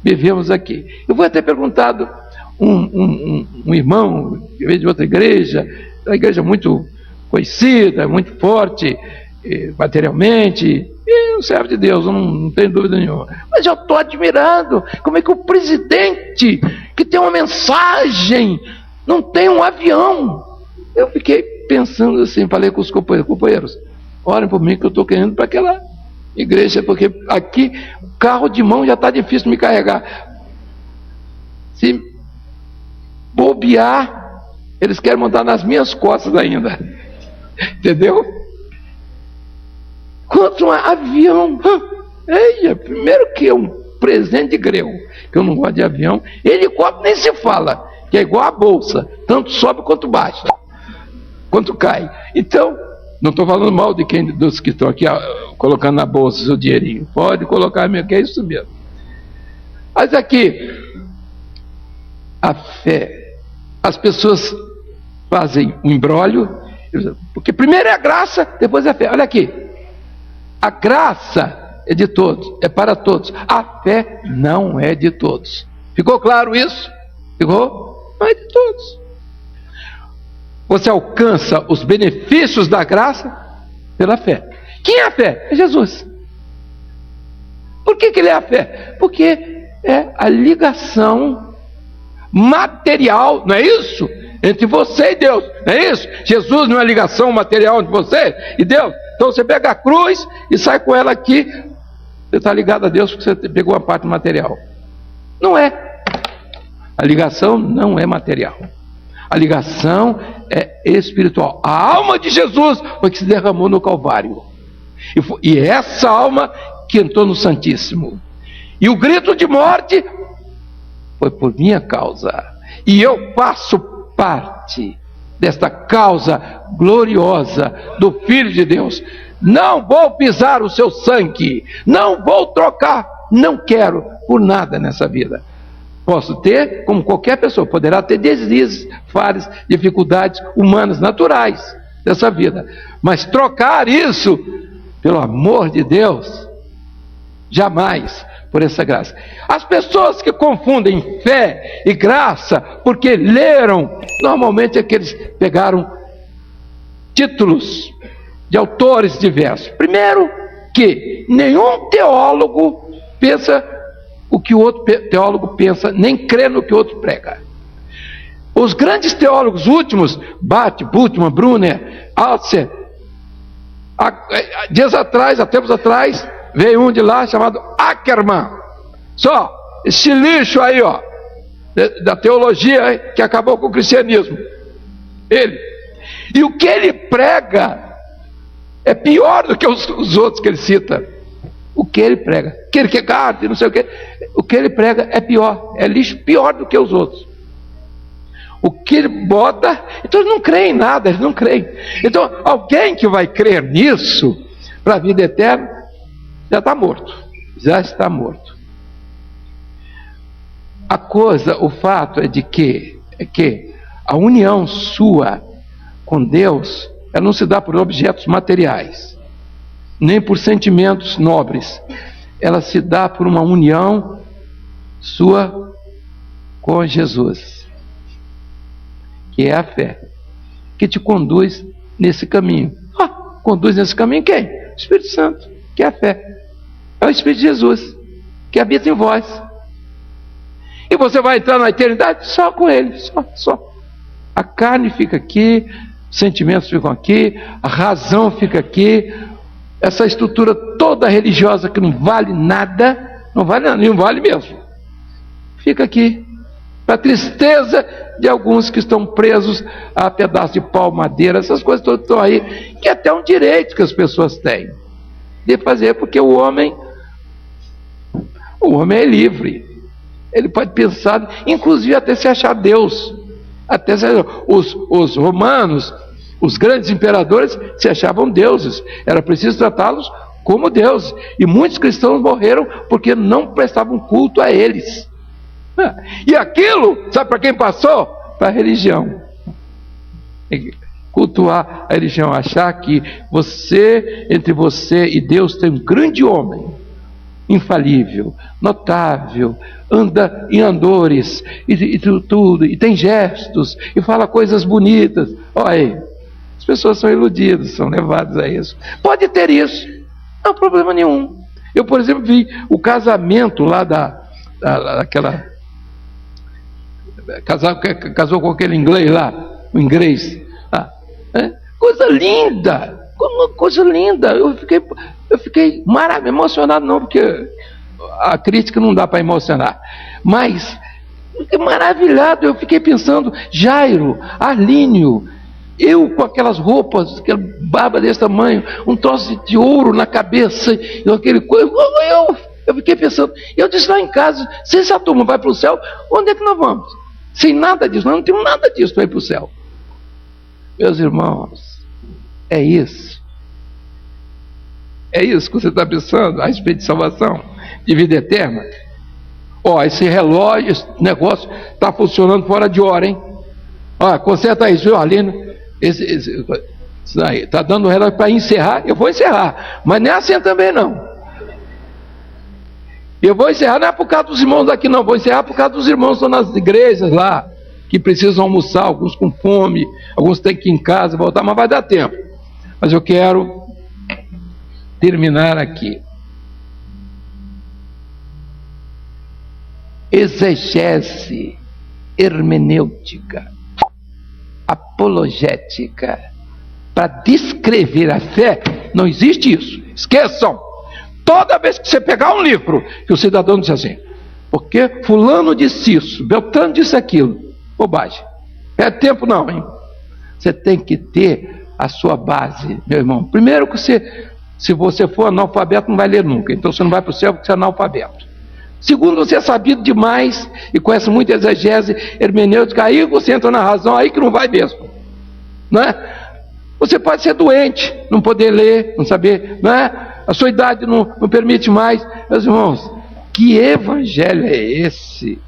Vivemos aqui. Eu vou até perguntado um irmão que veio de outra igreja, uma igreja muito conhecida, muito forte materialmente, e um servo de Deus, não tenho dúvida nenhuma. Mas eu estou admirando como é que o presidente, que tem uma mensagem, não tem um avião. Eu fiquei pensando assim, falei com os companheiros, orem por mim que eu estou querendo para aquela igreja, porque aqui o carro de mão já está difícil de me carregar. Se bobear, eles querem montar nas minhas costas ainda. Entendeu? Quanto um avião, primeiro que é um presente de greu, que eu não gosto de avião. Helicóptero nem se fala, que é igual a bolsa, tanto sobe quanto baixa, quanto cai. Então, Não estou falando mal de dos que estão aqui colocando na bolsa o seu dinheirinho. Pode colocar mesmo, que é isso mesmo. Mas aqui, a fé. As pessoas fazem um imbróglio, porque primeiro é a graça, depois é a fé. Olha aqui. A graça é de todos, é para todos. A fé não é de todos. Ficou claro isso? Ficou? Não é de todos. Você alcança os benefícios da graça pela fé. Quem é a fé? É Jesus. Por que ele é a fé? Porque é a ligação material, não é isso? Entre você e Deus, não é isso? Jesus não é ligação material entre você e Deus. Então você pega a cruz e sai com ela aqui. Você está ligado a Deus porque você pegou a parte material. Não é. A ligação não é material. A ligação é espiritual. A alma de Jesus foi que se derramou no Calvário. E essa alma que entrou no Santíssimo. E o grito de morte foi por minha causa. E eu faço parte desta causa gloriosa do Filho de Deus. Não vou pisar o seu sangue. Não vou trocar. Não quero por nada nessa vida. Posso ter, como qualquer pessoa, poderá ter deslizes, falhas, dificuldades humanas, naturais dessa vida. Mas trocar isso, pelo amor de Deus, jamais, por essa graça. As pessoas que confundem fé e graça, porque leram, normalmente é que eles pegaram títulos de autores diversos. Primeiro, que nenhum teólogo pensa o que o outro teólogo pensa, nem crê no que o outro prega. Os grandes teólogos últimos, Barth, Bultmann, Brunner, Althusser, dias atrás, há tempos atrás, veio um de lá chamado Ackermann. Só, esse lixo aí, ó, da teologia que acabou com o cristianismo. Ele. E o que ele prega é pior do que os outros que ele cita. O que ele prega, Kierkegaard, não sei o que ele prega é pior, é lixo pior do que os outros. O que ele bota, então eles não creem em nada, eles não creem. Então, alguém que vai crer nisso, para a vida eterna, já está morto, já está morto. A coisa, o fato é que a união sua com Deus, ela não se dá por objetos materiais, nem por sentimentos nobres. Ela se dá por uma união sua com Jesus, que é a fé, que te conduz nesse caminho. Conduz nesse caminho quem? O Espírito Santo, que é a fé. É o Espírito de Jesus, que habita em vós. E você vai entrar na eternidade só com Ele, só. A carne fica aqui, os sentimentos ficam aqui, a razão fica aqui. Essa estrutura toda religiosa que não vale nada, não vale mesmo. Fica aqui, para a tristeza de alguns que estão presos a pedaço de pau, madeira, essas coisas todas estão aí, que é até um direito que as pessoas têm de fazer, porque o homem é livre. Ele pode pensar, inclusive até se achar Deus. Até os romanos, os grandes imperadores se achavam deuses. Era preciso tratá-los como deuses. E muitos cristãos morreram porque não prestavam culto a eles. E aquilo, sabe para quem passou? Para a religião. Cultuar a religião, achar que entre você e Deus tem um grande homem, infalível, notável, anda em andores, e tudo, e tem gestos, e fala coisas bonitas. Olha aí. As pessoas são iludidas, são levadas a isso. Pode ter isso, não há problema nenhum. Eu, por exemplo, vi o casamento lá daquela... Casou com aquele inglês lá, o inglês. Coisa linda, coisa linda. Eu fiquei emocionado, não, porque a crítica não dá para emocionar. Mas, fiquei maravilhado. Eu fiquei pensando, Jairo, Arlínio, eu com aquelas roupas, aquela barba desse tamanho, um troço de ouro na cabeça, aquele coisa. Eu fiquei pensando, eu disse lá em casa, se essa turma vai para o céu, onde é que nós vamos? Sem nada disso, nós não temos nada disso para ir para o céu. Meus irmãos, É isso. É isso que você está pensando a respeito de salvação, de vida eterna? Ó, esse relógio, esse negócio está funcionando fora de hora, hein? Ó, conserta isso, viu, Arlindo? Isso aí, está dando o relógio para encerrar. Eu vou encerrar, mas não é assim também não. Eu vou encerrar não é por causa dos irmãos aqui não, vou encerrar por causa dos irmãos que estão nas igrejas lá, que precisam almoçar, alguns com fome, alguns têm que ir em casa, voltar, mas vai dar tempo. Mas eu quero terminar aqui. Exegese, hermenêutica, apologética, para descrever a fé, não existe isso. Esqueçam. Toda vez que você pegar um livro, que o cidadão diz assim, porque fulano disse isso, Beltrano disse aquilo, bobagem. Perde tempo não, hein? Você tem que ter a sua base, meu irmão. Primeiro que se você for analfabeto, não vai ler nunca. Então você não vai para o céu porque você é analfabeto. Segundo, você é sabido demais e conhece muito exegese, hermenêutica, aí você entra na razão, aí que não vai mesmo. Não é? Você pode ser doente, não poder ler, não saber, não é? A sua idade não permite mais. Meus irmãos, que evangelho é esse?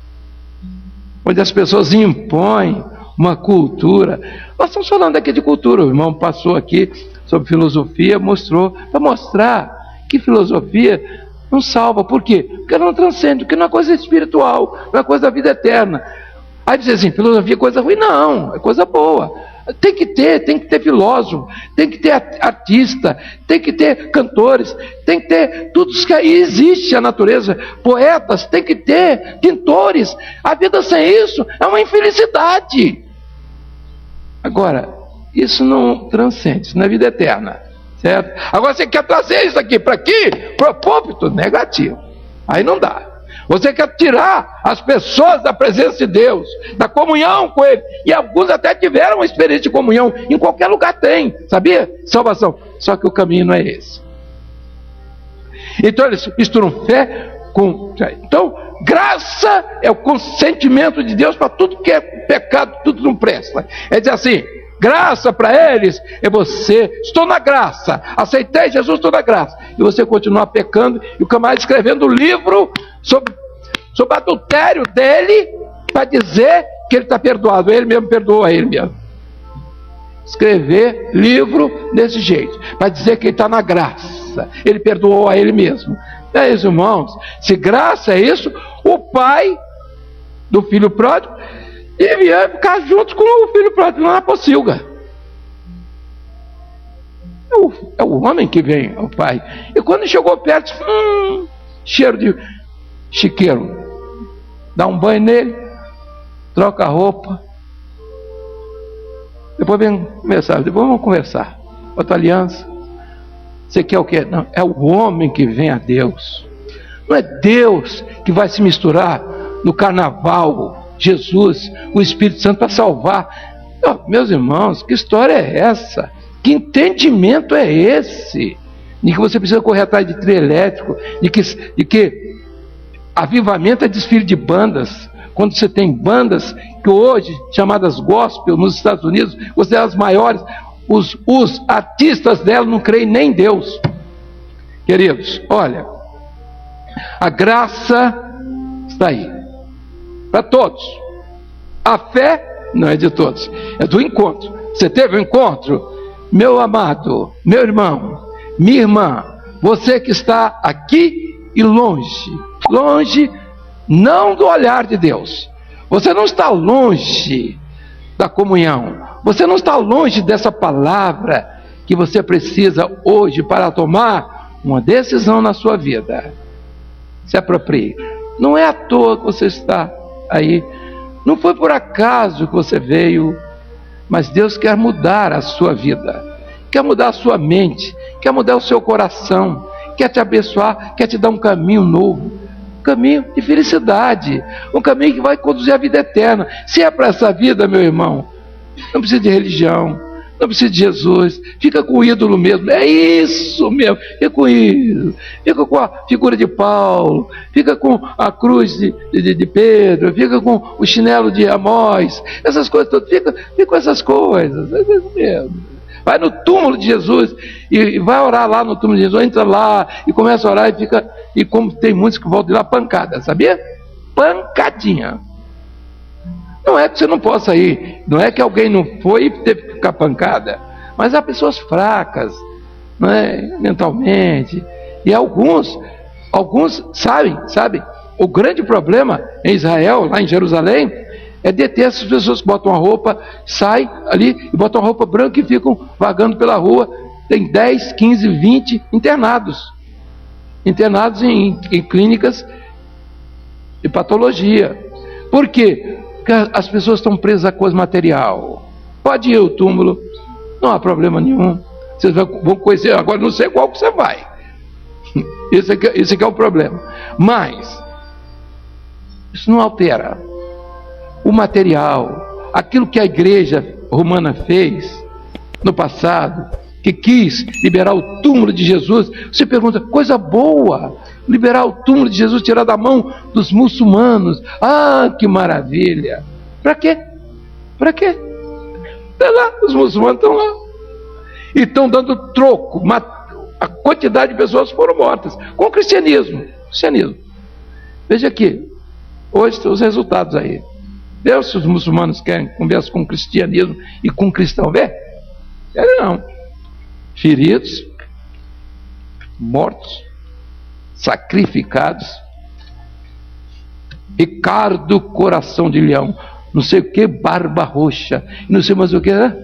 Onde as pessoas impõem uma cultura. Nós estamos falando aqui de cultura. O irmão passou aqui sobre filosofia, mostrou, para mostrar que filosofia não salva. Por quê? Porque ela não transcende, porque não é coisa espiritual, não é coisa da vida eterna. Aí diz assim, filosofia é coisa ruim? Não, é coisa boa. Tem que ter filósofo, tem que ter artista, tem que ter cantores, tem que ter tudo isso que aí existe a natureza, poetas, tem que ter pintores. A vida sem isso é uma infelicidade. Agora, isso não transcende, isso não é vida eterna, certo? Agora você quer trazer isso aqui para aqui, para o púlpito? Negativo, aí não dá. Você quer tirar as pessoas da presença de Deus, da comunhão com Ele. E alguns até tiveram uma experiência de comunhão. Em qualquer lugar tem, sabia? Salvação. Só que o caminho não é esse. Então eles misturam fé com... Então, graça é o consentimento de Deus para tudo que é pecado, tudo não presta. É dizer assim, graça para eles é você, estou na graça, aceitei Jesus, estou na graça. E você continuar pecando, e o camarada escrevendo um livro sobre adultério dele, para dizer que ele está perdoado. Ele mesmo perdoou a ele mesmo. Escrever livro desse jeito, para dizer que ele está na graça, ele perdoou a ele mesmo. É isso, irmãos. Se graça é isso, o pai do filho pródigo devia ficar junto com o filho pródigo lá na pocilga. É o homem que vem ao pai. E quando chegou perto, cheiro de chiqueiro. Dá um banho nele, troca a roupa. Depois vem conversar. Depois vamos conversar. Outra aliança. Você quer o quê? Não, é o homem que vem a Deus. Não é Deus que vai se misturar no carnaval. Jesus, o Espírito Santo para salvar. Oh, meus irmãos, que história é essa? Que entendimento é esse? De que você precisa correr atrás de trio elétrico, de que avivamento é desfile de bandas. Quando você tem bandas que hoje, chamadas gospel nos Estados Unidos, consideradas as maiores, os artistas delas não creem nem em Deus. Queridos, olha, a graça está aí, para todos. A fé não é de todos, é do encontro. Você teve um encontro? Meu amado, meu irmão, minha irmã, você que está aqui e longe não do olhar de Deus, você não está longe da comunhão, você não está longe dessa palavra que você precisa hoje para tomar uma decisão na sua vida. Se aproprie. Não é à toa que você está aí, não foi por acaso que você veio, mas Deus quer mudar a sua vida, quer mudar a sua mente, quer mudar o seu coração, quer te abençoar, quer te dar um caminho novo, um caminho de felicidade, um caminho que vai conduzir à vida eterna. Se é para essa vida, meu irmão, não precisa de religião, não precisa de Jesus, fica com o ídolo mesmo, é isso mesmo, fica com o ídolo, fica com a figura de Paulo, fica com a cruz de Pedro, fica com o chinelo de Amós, essas coisas todas, fica com essas coisas, é isso mesmo. Vai no túmulo de Jesus e vai orar lá no túmulo de Jesus, entra lá e começa a orar e fica, e como tem muitos que voltam de lá, pancada, sabia? Pancadinha. Não é que você não possa ir, não é que alguém não foi e teve que ficar pancada, mas há pessoas fracas, não é? Mentalmente, e alguns sabem, o grande problema em Israel, lá em Jerusalém, é deter essas pessoas que botam a roupa, saem ali e botam a roupa branca e ficam vagando pela rua. Tem 10, 15, 20 internados em clínicas de patologia. Por quê? Porque as pessoas estão presas a coisa material. Pode ir ao túmulo, não há problema nenhum. Vocês vão conhecer, agora não sei qual que você vai. Esse aqui é o problema. Mas isso não altera o material, aquilo que a igreja romana fez no passado, que quis liberar o túmulo de Jesus. Você pergunta, coisa boa, liberar o túmulo de Jesus, tirar da mão dos muçulmanos. Ah, que maravilha! Para quê? Para quê? Está lá, os muçulmanos estão lá e estão dando troco. A quantidade de pessoas foram mortas com o cristianismo. Veja aqui, hoje tem os resultados aí. Deus, se os muçulmanos querem conversa com o cristianismo e com o cristão, querem não. Feridos, mortos, sacrificados. Ricardo Coração de Leão, não sei o que, barba roxa, não sei mais o que, né?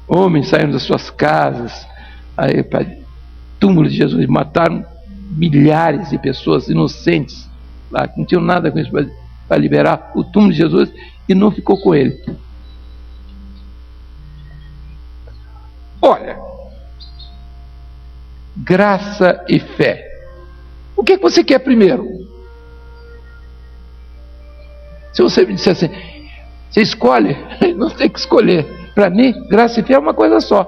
Homens saíram das suas casas, aí para túmulo de Jesus, mataram milhares de pessoas inocentes lá, que não tinham nada com isso para liberar o túmulo de Jesus, e não ficou com ele. Olha, graça e fé. O que você quer primeiro? Se você me disser assim, você escolhe, não tem que escolher. Para mim, graça e fé é uma coisa só.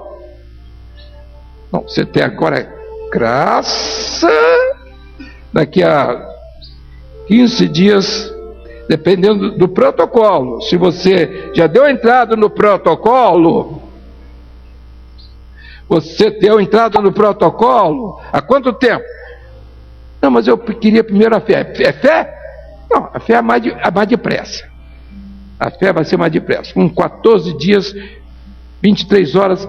Não, você tem agora graça, daqui a 15 dias, dependendo do protocolo. Se você já deu entrada no protocolo, há quanto tempo? Não, mas eu queria primeiro a fé. É fé? Não, a fé é mais depressa. A fé vai ser mais depressa. Com 14 dias, 23 horas,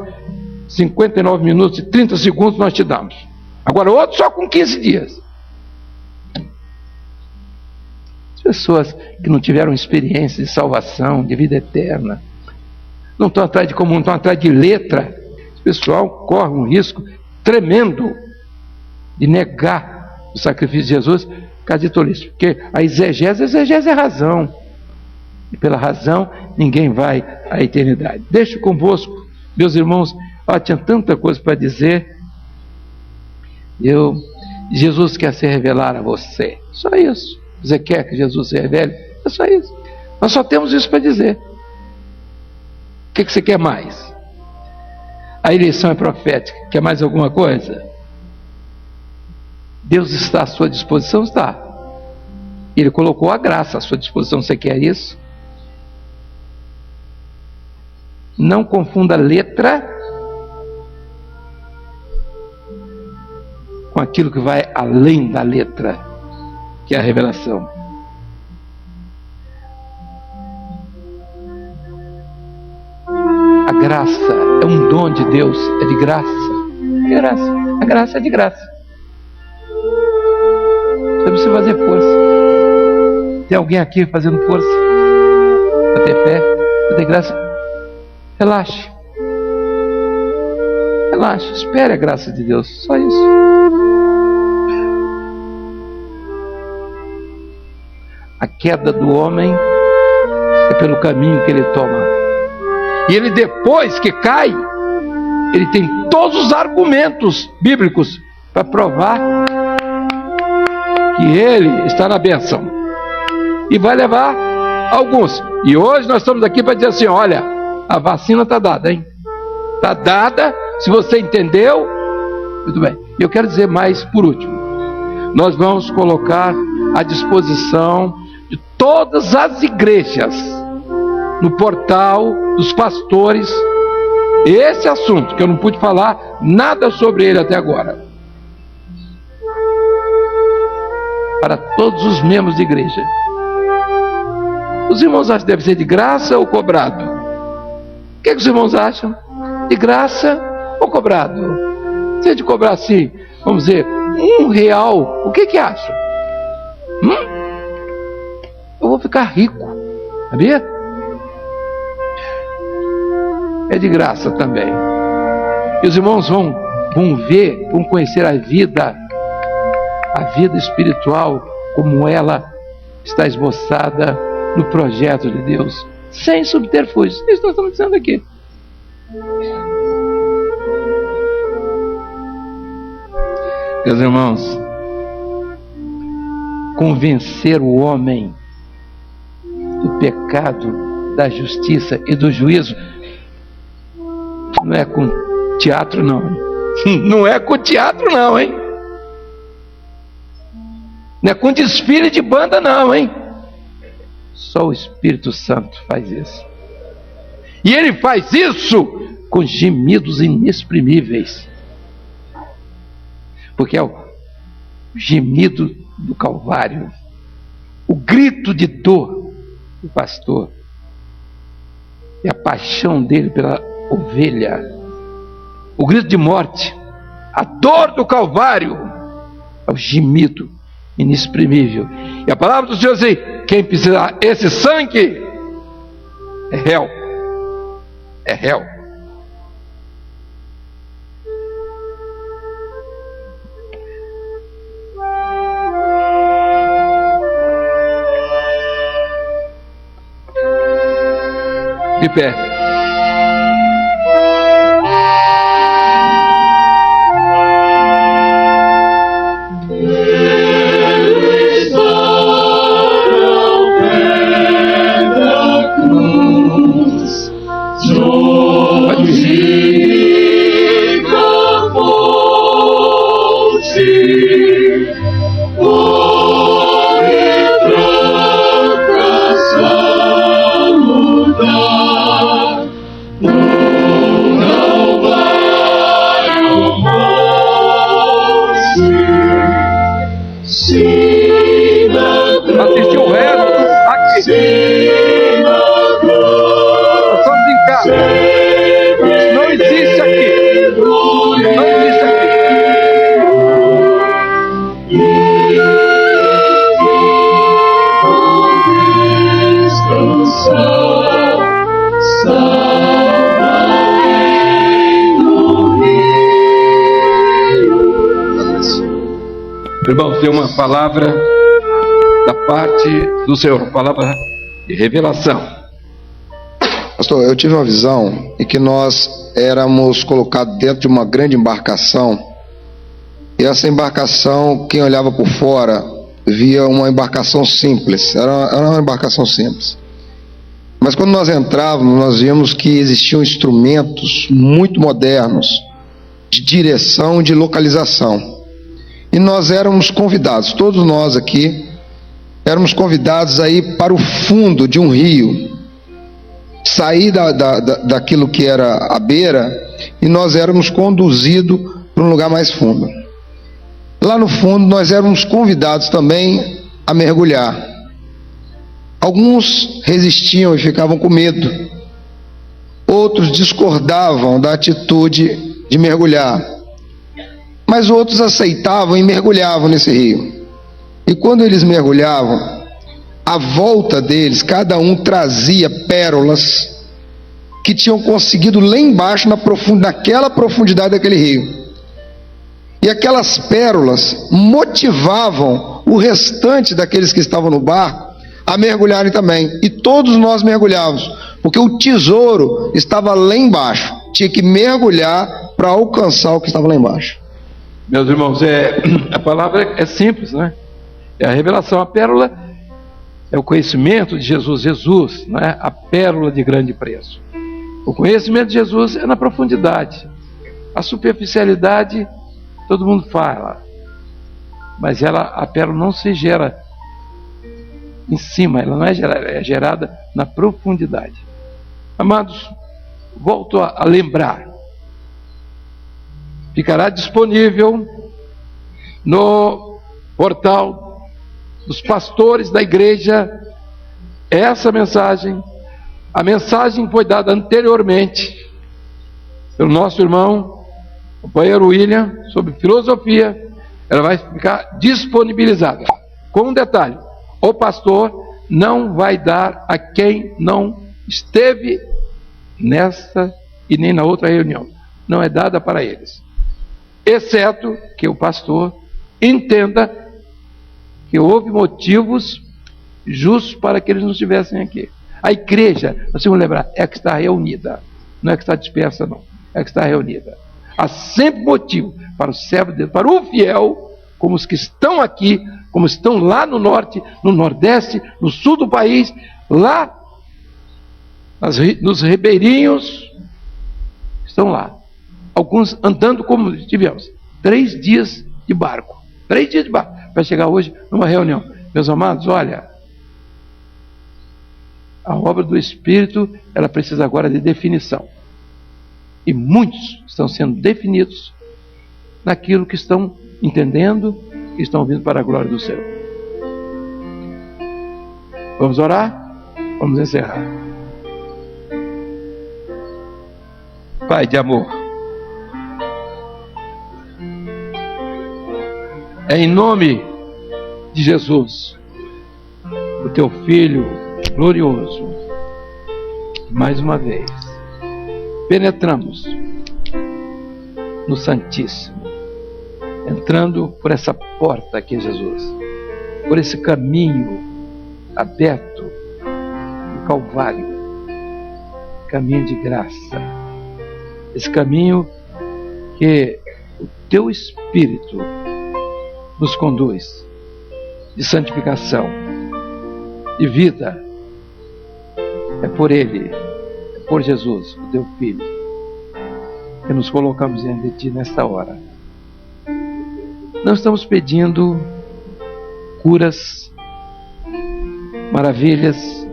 59 minutos e 30 segundos nós te damos. Agora outro só com 15 dias. As pessoas que não tiveram experiência de salvação, de vida eterna, não estão atrás de comum, estão atrás de letra. Esse pessoal corre um risco tremendo de negar o sacrifício de Jesus por causa de tolice. Porque a exegese é razão. E pela razão, ninguém vai à eternidade. Deixo convosco, meus irmãos, tinha tanta coisa para dizer. Jesus quer se revelar a você. Só isso. Você quer que Jesus se revele? É só isso. Nós só temos isso para dizer. O que você quer mais? A eleição é profética. Quer mais alguma coisa? Deus está à sua disposição? Está. Ele colocou a graça à sua disposição. Você quer isso? Não confunda letra com aquilo que vai além da letra, que é a revelação. A graça é um dom de Deus, é de graça. É graça. A graça é de graça. Você precisa fazer força. Tem alguém aqui fazendo força para ter fé, para ter graça? Relaxe. Relaxe, espere a graça de Deus, só isso. A queda do homem é pelo caminho que ele toma. E ele, depois que cai, ele tem todos os argumentos bíblicos para provar que ele está na bênção. E vai levar alguns. E hoje nós estamos aqui para dizer assim, olha, a vacina está dada, hein? Está dada, se você entendeu, muito bem. E eu quero dizer mais por último. Nós vamos colocar à disposição de todas as igrejas no portal dos pastores, esse assunto, que eu não pude falar nada sobre ele até agora, para todos os membros de igreja. Os irmãos acham que deve ser de graça ou cobrado? O que os irmãos acham? De graça ou cobrado? Se é de cobrar assim, vamos dizer, R$1, o que acham? Eu vou ficar rico, sabia? É de graça também. E os irmãos vão ver, vão conhecer a vida espiritual, como ela está esboçada no projeto de Deus, sem subterfúgios. Isso nós estamos dizendo aqui. Meus irmãos, convencer o homem do pecado, da justiça e do juízo não é com teatro não, hein? Não é com teatro não, hein? Não é com desfile de banda não, hein? Só o Espírito Santo faz isso. E ele faz isso com gemidos inexprimíveis. Porque é o gemido do Calvário, o grito de dor do pastor, e a paixão dele pela ovelha, o grito de morte, a dor do Calvário, é o gemido inexprimível. E a palavra do Senhor diz assim: quem precisar esse sangue é réu. É réu. De pé. Assistiu o resto aqui. Nós estamos em casa. Isso não existe aqui. Não existe aqui. Irmãos, tem uma palavra da parte do Senhor, palavra de revelação. Pastor, eu tive uma visão em que nós éramos colocados dentro de uma grande embarcação, e essa embarcação, quem olhava por fora via uma embarcação simples, era uma embarcação simples, mas quando nós entrávamos, nós víamos que existiam instrumentos muito modernos de direção e de localização, e nós éramos convidados, todos nós aqui éramos convidados a ir para o fundo de um rio, sair daquilo que era a beira, e nós éramos conduzidos para um lugar mais fundo. Lá no fundo nós éramos convidados também a mergulhar. Alguns resistiam e ficavam com medo, outros discordavam da atitude de mergulhar, mas outros aceitavam e mergulhavam nesse rio. E quando eles mergulhavam, à volta deles, cada um trazia pérolas que tinham conseguido lá embaixo, naquela profundidade daquele rio. E aquelas pérolas motivavam o restante daqueles que estavam no barco a mergulharem também. E todos nós mergulhávamos, porque o tesouro estava lá embaixo. Tinha que mergulhar para alcançar o que estava lá embaixo. Meus irmãos, a palavra é simples, né? É a revelação. A pérola é o conhecimento de Jesus. Jesus, né? A pérola de grande preço. O conhecimento de Jesus é na profundidade. A superficialidade, todo mundo fala, mas a pérola não se gera em cima, ela não é gerada, é gerada na profundidade. Amados, volto a lembrar, ficará disponível no portal dos pastores da igreja essa mensagem. A mensagem foi dada anteriormente pelo nosso irmão, companheiro William, sobre filosofia. Ela vai ficar disponibilizada. Com um detalhe: o pastor não vai dar a quem não esteve nessa e nem na outra reunião. Não é dada para eles, exceto que o pastor entenda que houve motivos justos para que eles não estivessem aqui. A igreja, nós temos que lembrar, é que está reunida, não é que está dispersa, não, é que está reunida. Há sempre motivo para o servo de Deus, para o fiel, como os que estão aqui, como estão lá no norte, no nordeste, no sul do país, lá nos ribeirinhos, estão lá. Alguns andando como tivemos, 3 dias de barco, 3 dias de barco, para chegar hoje numa reunião. Meus amados, olha, a obra do Espírito, ela precisa agora de definição. E muitos estão sendo definidos naquilo que estão entendendo e estão vindo para a glória do Senhor. Vamos orar? Vamos encerrar. Pai de amor, é em nome de Jesus, o teu Filho glorioso, mais uma vez, penetramos no Santíssimo, entrando por essa porta que é Jesus, por esse caminho aberto do Calvário, caminho de graça, esse caminho que o teu Espírito nos conduz, de santificação, de vida. É por Ele, é por Jesus, o teu Filho, que nos colocamos diante de Ti nesta hora. Não estamos pedindo curas, maravilhas,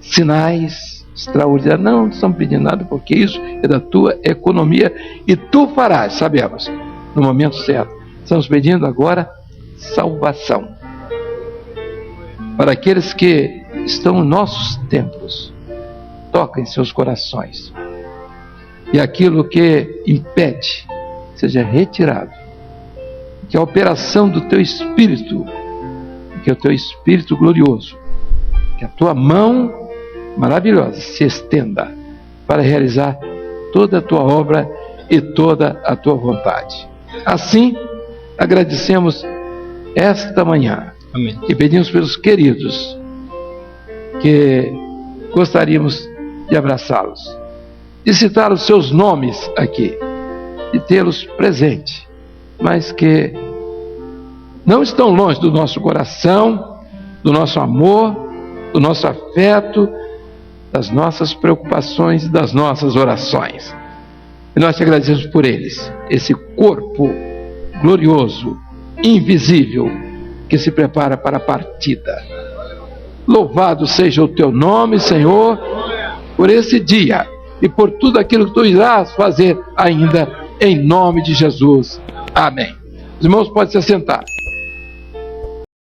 sinais extraordinários. Não estamos pedindo nada, porque isso é da Tua economia e Tu farás, sabemos, no momento certo. Estamos pedindo agora salvação para aqueles que estão em nossos templos. Toca em seus corações, e aquilo que impede seja retirado, que a operação do teu Espírito, que é o teu Espírito glorioso, que a tua mão maravilhosa se estenda para realizar toda a tua obra e toda a tua vontade. Assim, agradecemos esta manhã. Amém. E pedimos pelos queridos que gostaríamos de abraçá-los, de citar os seus nomes aqui, de tê-los presente, mas que não estão longe do nosso coração, do nosso amor, do nosso afeto, das nossas preocupações e das nossas orações. E nós te agradecemos por eles, esse corpo glorioso, invisível, que se prepara para a partida. Louvado seja o teu nome, Senhor, por esse dia e por tudo aquilo que tu irás fazer ainda, em nome de Jesus. Amém. Os irmãos podem se assentar.